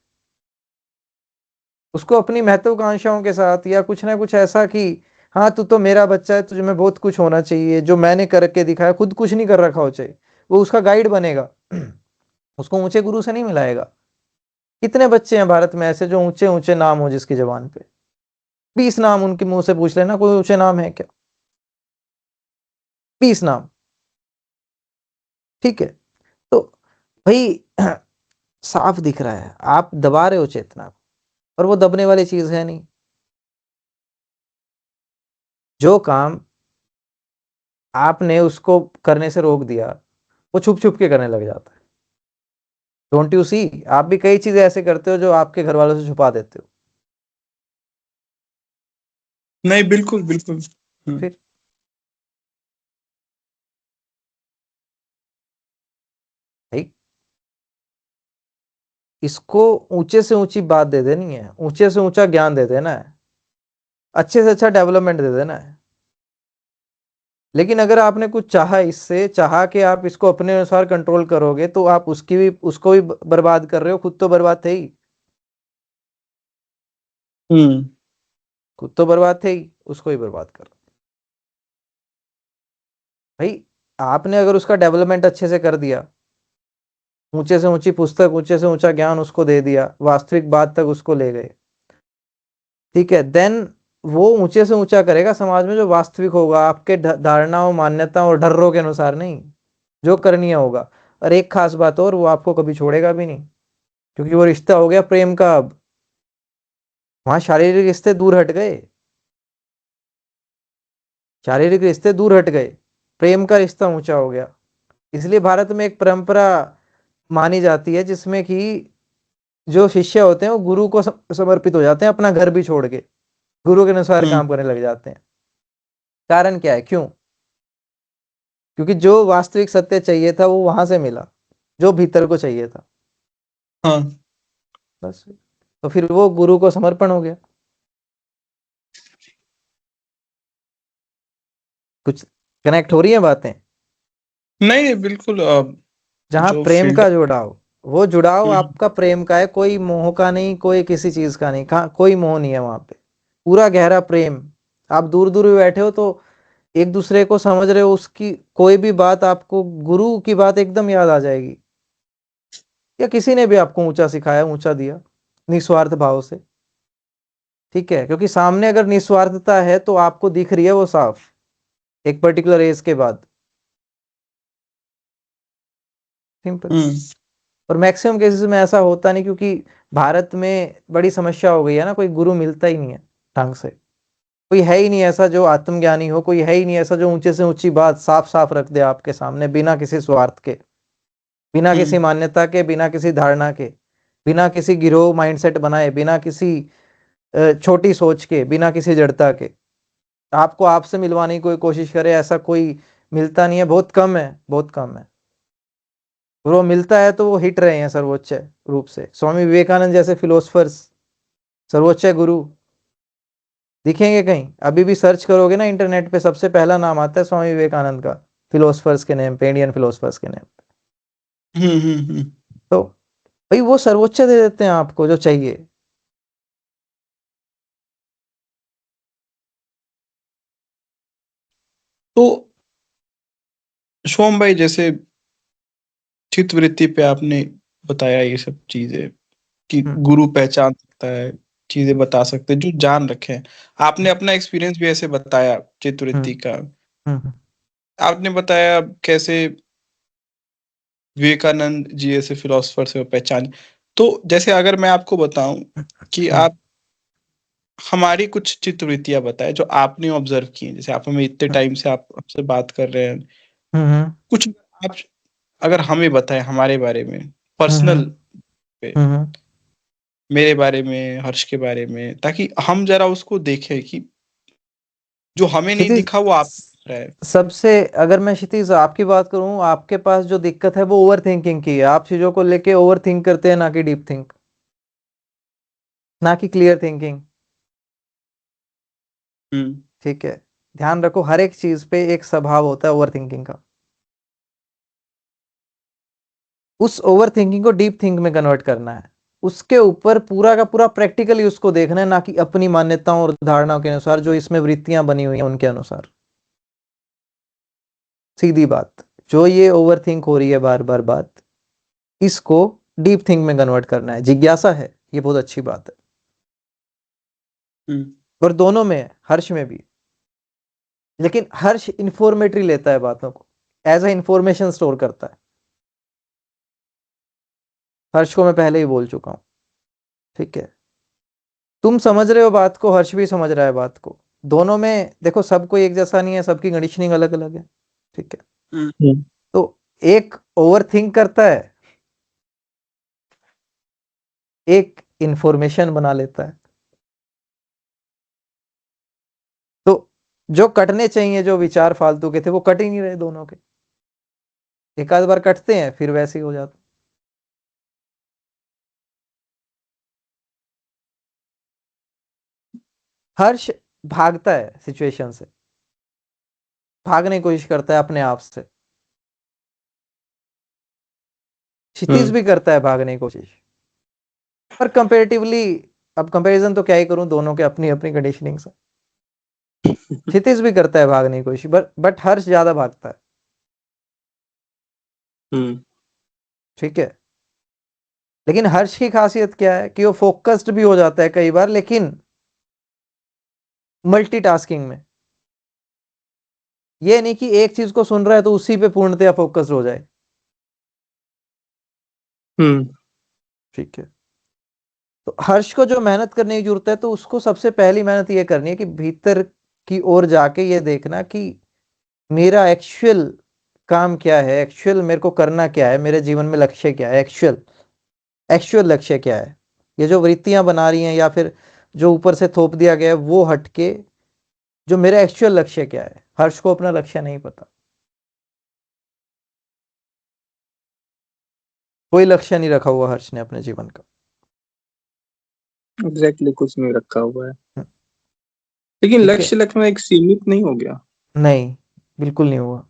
उसको अपनी महत्वाकांक्षाओं के साथ या कुछ ना कुछ ऐसा कि हाँ तू तो मेरा बच्चा है, तुझे में बहुत कुछ होना चाहिए, जो मैंने करके दिखाया, खुद कुछ नहीं कर रखा हो चाहिए, वो उसका गाइड बनेगा। उसको ऊंचे गुरु से नहीं मिलाएगा। कितने बच्चे हैं भारत में ऐसे जो ऊंचे ऊंचे नाम हो जिसकी जबान पे, 20 नाम उनके मुंह से पूछ लेना, कोई ऊंचे नाम है क्या? 20 नाम, ठीक है। तो भाई साफ दिख रहा है आप दबा रहे हो चेतना को, और वो दबने वाली चीज है नहीं। जो काम आपने उसको करने से रोक दिया, वो छुप छुप के करने लग जाता है। Don't you see? आप भी कई चीजें ऐसे करते हो जो आपके घर वालों से छुपा देते हो। नहीं, बिल्कुल बिल्कुल। फिर भाई इसको ऊंचे से ऊंची बात दे देनी है, ऊंचे से ऊंचा ज्ञान दे देना है, अच्छे से अच्छा डेवलपमेंट दे देना है। लेकिन अगर आपने कुछ चाहा, इससे चाहा कि आप इसको अपने अनुसार कंट्रोल करोगे, तो आप उसको भी बर्बाद कर रहे हो, खुद तो बर्बाद थे ही। खुद तो बर्बाद थे ही, उसको ही बर्बाद कर रहे हो। भाई आपने अगर उसका डेवलपमेंट अच्छे से कर दिया, ऊंचे से ऊंची पुस्तक, ऊंचे से ऊंचा ज्ञान उसको दे दिया, वास्तविक बात तक उसको ले गए, ठीक है, देन वो ऊंचे से ऊंचा करेगा समाज में जो वास्तविक होगा, आपके धारणाओं, मान्यताओं और डर्रों के अनुसार नहीं, जो करनी होगा। और एक खास बात और, वो आपको कभी छोड़ेगा भी नहीं, क्योंकि वो रिश्ता हो गया प्रेम का। अब वहां शारीरिक रिश्ते दूर हट गए, शारीरिक रिश्ते दूर हट गए, प्रेम का रिश्ता ऊंचा हो गया। इसलिए भारत में एक परंपरा मानी जाती है जिसमें कि जो शिष्य होते हैं वो गुरु को समर्पित हो जाते हैं, अपना घर भी छोड़ के गुरु के अनुसार काम करने लग जाते हैं। कारण क्या है, क्यों? क्योंकि जो वास्तविक सत्य चाहिए था वो वहां से मिला, जो भीतर को चाहिए था। हाँ। बस, तो फिर वो गुरु को समर्पण हो गया। कुछ कनेक्ट हो रही है बातें? नहीं, बिल्कुल। जहां जो प्रेम फील्ड। का जुड़ाव, वो जुड़ाव आपका प्रेम का है, कोई मोह का नहीं, कोई किसी चीज का नहीं, कहा कोई मोह नहीं है वहां पे, पूरा गहरा प्रेम। आप दूर दूर भी बैठे हो तो एक दूसरे को समझ रहे हो, उसकी कोई भी बात आपको, गुरु की बात एकदम याद आ जाएगी, या किसी ने भी आपको ऊंचा सिखाया, ऊंचा दिया, निस्वार्थ भाव से। ठीक है, क्योंकि सामने अगर निस्वार्थता है तो आपको दिख रही है वो साफ, एक पर्टिकुलर एज के बाद। सिंपल। और मैक्सिमम केसेस में ऐसा होता नहीं, क्योंकि भारत में बड़ी समस्या हो गई है ना, कोई गुरु मिलता ही नहीं है ढंग से, कोई है ही नहीं ऐसा जो आत्मज्ञानी हो, कोई है ही नहीं ऐसा जो ऊंचे से ऊंची बात साफ साफ रख दे आपके सामने, बिना किसी स्वार्थ के, बिना किसी मान्यता के, बिना किसी धारणा के, बिना किसी गिरोह माइंडसेट बनाए, बिना किसी छोटी सोच के, बिना किसी जड़ता के आपको आपसे मिलवाने की कोई कोशिश करे, ऐसा कोई मिलता नहीं है, बहुत कम है, बहुत कम है। और वो मिलता है तो वो हिट रहे हैं सर्वोच्च रूप से। स्वामी विवेकानंद जैसे फिलोसफर्स सर्वोच्च गुरु दिखेंगे कहीं? अभी भी सर्च करोगे ना इंटरनेट पे, सबसे पहला नाम आता है स्वामी विवेकानंद का, फिलोसफर्स के नेम पे, इंडियन फिलोसफर्स के नेम पे। तो भाई वो सर्वोच्च दे देते हैं आपको जो चाहिए। तो सोम भाई, जैसे चित्त वृत्ति पे आपने बताया ये सब चीजें कि गुरु पहचान सकता है, चीजें बता सकते हैं जो जान रखे हैं। आपने अपना एक्सपीरियंस भी ऐसे बताया चित्त वृत्ति का। आपने बताया कैसे विवेकानंद जी ऐसे फिलोसफर से वो पहचान। तो जैसे अगर मैं आपको बताऊं कि आप हमारी कुछ चित्तवृत्तियां बताएं जो आपने ऑब्जर्व की हैं, जैसे आप हमें इतने टाइम से आप आपसे बात कर रहे हैं, कुछ आप अगर हमें बताएं हमारे बारे में, पर्सनल पे, मेरे बारे में, हर्ष के बारे में, ताकि हम जरा उसको देखें कि जो हमें नहीं क्षितिज, दिखा वो आप दिख रहा है। सबसे अगर मैं क्षितिज आपकी बात करूं, आपके पास जो दिक्कत है वो ओवर थिंकिंग की है। आप चीजों को लेके ओवर थिंक करते हैं, ना कि डीप थिंक, ना कि क्लियर थिंकिंग। ठीक है, ध्यान रखो, हर एक चीज पे एक स्वभाव होता है ओवर थिंकिंग का। उस ओवर थिंकिंग को डीप थिंक में कन्वर्ट करना है, उसके ऊपर पूरा का पूरा प्रैक्टिकली उसको देखना है, ना कि अपनी मान्यताओं और धारणाओं के अनुसार, जो इसमें वृत्तियां बनी हुई हैं उनके अनुसार। सीधी बात, जो ये ओवर थिंक हो रही है बार बार बात, इसको डीप थिंक में कन्वर्ट करना है। जिज्ञासा है, ये बहुत अच्छी बात है। और दोनों में है, हर्ष में भी। लेकिन हर्ष इंफॉर्मेटरी लेता है बातों को, एज ए इंफॉर्मेशन स्टोर करता है। हर्ष को मैं पहले ही बोल चुका हूं। ठीक है, तुम समझ रहे हो बात को, हर्ष भी समझ रहा है बात को। दोनों में देखो, सबको एक जैसा नहीं है, सबकी कंडीशनिंग अलग अलग है। ठीक है, तो एक ओवर थिंक करता है, एक इंफॉर्मेशन बना लेता है। तो जो कटने चाहिए, जो विचार फालतू के थे, वो कट ही नहीं रहे दोनों के। एक आध बार कटते हैं, फिर वैसे ही हो जाता। हर्ष भागता है सिचुएशन से, भागने की कोशिश करता है अपने आप से। क्षितिज भी करता है भागने की कोशिश, पर कंपेरेटिवली, अब कंपैरिजन तो क्या ही करूं, दोनों के अपनी अपनी कंडीशनिंग से। क्षितिज भी करता है भागने की कोशिश, बट हर्ष ज्यादा भागता है। ठीक है, लेकिन हर्ष की खासियत क्या है कि वो फोकस्ड भी हो जाता है कई बार, लेकिन मल्टीटास्किंग में। ये नहीं कि एक चीज को सुन रहा है तो उसी पे पूर्णतया फोकस्ड हो जाए। ठीक है, तो हर्ष को जो मेहनत करने की जरूरत है, तो उसको सबसे पहली मेहनत ये करनी है कि भीतर की ओर जाके ये देखना कि मेरा एक्चुअल काम क्या है, एक्चुअल मेरे को करना क्या है, मेरे जीवन में लक्ष्य क्या है एक्चुअल। एक्चुअल लक्ष्य क्या है। ये जो वृत्तियां बना रही हैं या फिर जो ऊपर से थोप दिया गया है वो हटके जो मेरा एक्चुअल लक्ष्य क्या है। हर्ष को अपना लक्ष्य नहीं पता, कोई लक्ष्य नहीं रखा हुआ हर्ष ने अपने जीवन का। एग्जैक्टली, कुछ नहीं रखा हुआ है। हम्म, लेकिन ठीक है। लक्ष्य रखना एक सीमित नहीं हो गया? नहीं, बिल्कुल नहीं हुआ।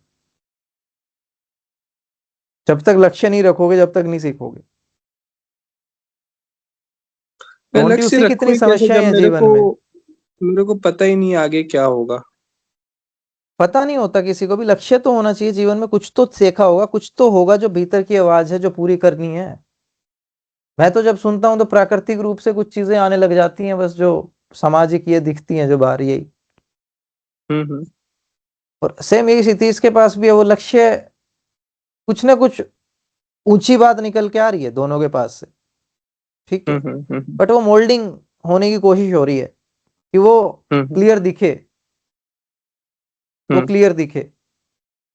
जब तक लक्ष्य नहीं रखोगे जब तक नहीं सीखोगे। मैं मोंटी लक्ष्य उसी रखूं कितनी ही कैसे समस्याएं जब हैं मेरे जीवन को में। मेरे को पता ही नहीं आगे क्या होगा। पता नहीं होता किसी को भी। लक्ष्य तो होना चाहिए जीवन में, कुछ तो सीखा होगा, कुछ तो होगा जो भीतर की आवाज है जो पूरी करनी है। मैं तो जब सुनता हूँ तो प्राकृतिक रूप से कुछ चीजें आने लग जाती हैं, बस जो सामाजिक ये दिखती हैं जो बाहर यही। हम्म। और सेम यही स्थिति इसके पास भी है। वो लक्ष्य कुछ ना कुछ ऊंची बात निकल के आ रही है दोनों के पास से, ठीक है। हम्म। बट वो मोल्डिंग होने की कोशिश हो रही है कि वो हम्म। क्लियर दिखे, वो हम्म। क्लियर दिखे।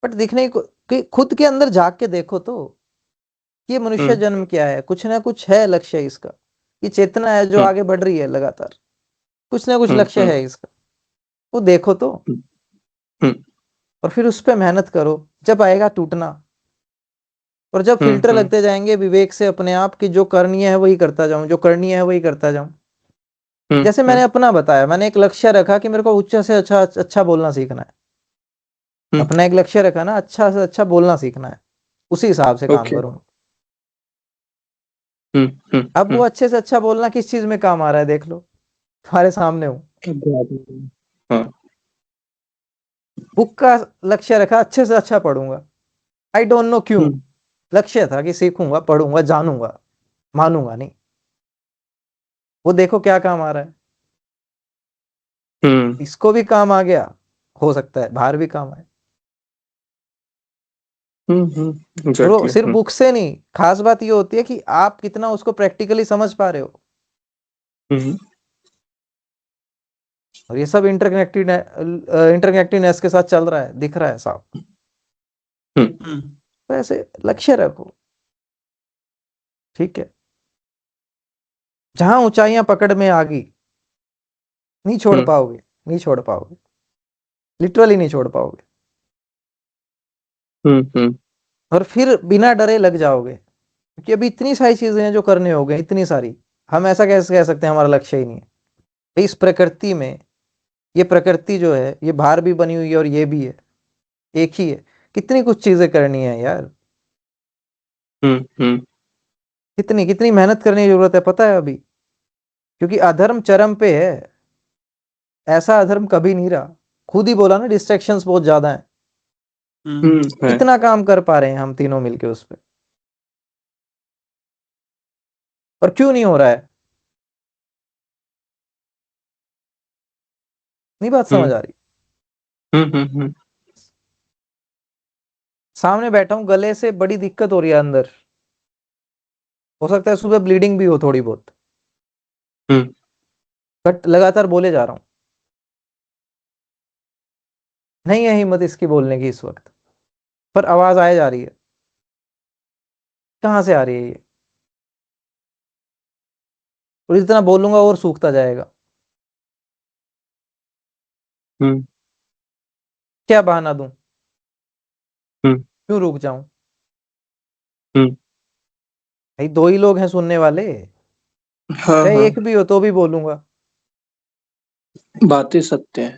बट दिखने को कि खुद के अंदर झांक के देखो तो ये मनुष्य हम्म। जन्म क्या है। कुछ ना कुछ है लक्ष्य इसका। ये चेतना है जो हम्म। आगे बढ़ रही है लगातार, कुछ ना कुछ हम्म। लक्ष्य है इसका। वो देखो तो, हम्म। और फिर उस पर मेहनत करो। जब आएगा टूटना, और जब फिल्टर हम्म। लगते जाएंगे विवेक से अपने आप की, जो करणीय है वही करता जाऊं, जो करणीय है वही करता जाऊं। जैसे मैंने अपना बताया, मैंने एक लक्ष्य रखा कि मेरे को उच्च से अच्छा अच्छा बोलना सीखना है। अपना एक लक्ष्य रखा ना, अच्छा से अच्छा बोलना सीखना है, उसी हिसाब से काम ओके। करूँ। अब वो हम्म। अच्छे से अच्छा बोलना किस चीज में काम आ रहा है देख लो, तुम्हारे सामने हूँ। हाँ। बुक का लक्ष्य रखा अच्छे से अच्छा पढ़ूंगा, आई डोंट नो क्यों। हम्म। लक्ष्य था कि सीखूंगा, पढ़ूंगा, जानूंगा, मानूंगा नहीं। वो देखो क्या काम आ रहा है। हम्म। इसको भी काम आ गया, हो सकता है बाहर भी काम आए। और वो एग्जैक्टली। सिर्फ बुक से नहीं, खास बात ये होती है कि आप कितना उसको प्रैक्टिकली समझ पा रहे हो। हम्म। और ये सब इंटरकनेक्टेडनेस के साथ चल रहा है, दिख रहा है साफ। तो ऐसे लक्ष्य रखो, ठीक है। जहां ऊंचाइयां पकड़ में आ गई, नहीं छोड़ पाओगे, नहीं छोड़ पाओगे, लिटरली नहीं छोड़ पाओगे। और फिर बिना डरे लग जाओगे, क्योंकि अभी इतनी सारी चीजें हैं जो करने हो गए, इतनी सारी। हम ऐसा कैसे कह सकते हैं हमारा लक्ष्य ही नहीं है। इस प्रकृति में, ये प्रकृति जो है ये बाहर भी बनी हुई है और ये भी है, एक ही है। कितनी कुछ चीजें करनी है यार, कितनी कितनी मेहनत करने की जरूरत है पता है अभी। क्योंकि अधर्म चरम पे है, ऐसा अधर्म कभी नहीं रहा। खुद ही बोला ना, डिस्ट्रैक्शंस बहुत ज्यादा हैं। है। कितना काम कर पा रहे हैं हम तीनों मिलके उस पर, और क्यों नहीं हो रहा है। नहीं बात समझ आ रही। सामने बैठा हूं, गले से बड़ी दिक्कत हो रही है अंदर, हो सकता है सुबह ब्लीडिंग भी हो थोड़ी बहुत, बट लगातार बोले जा रहा हूं। नहीं है हिम्मत इसकी बोलने की इस वक्त, पर आवाज आए जा रही है। कहां से आ रही है ये। और जितना बोलूंगा और सूखता जाएगा। क्या बहाना दूं, क्यों रुक जाऊं। भाई दो ही लोग हैं सुनने वाले, हाँ चाहे हाँ, एक भी हो तो भी बोलूंगा। बातें सत्य है।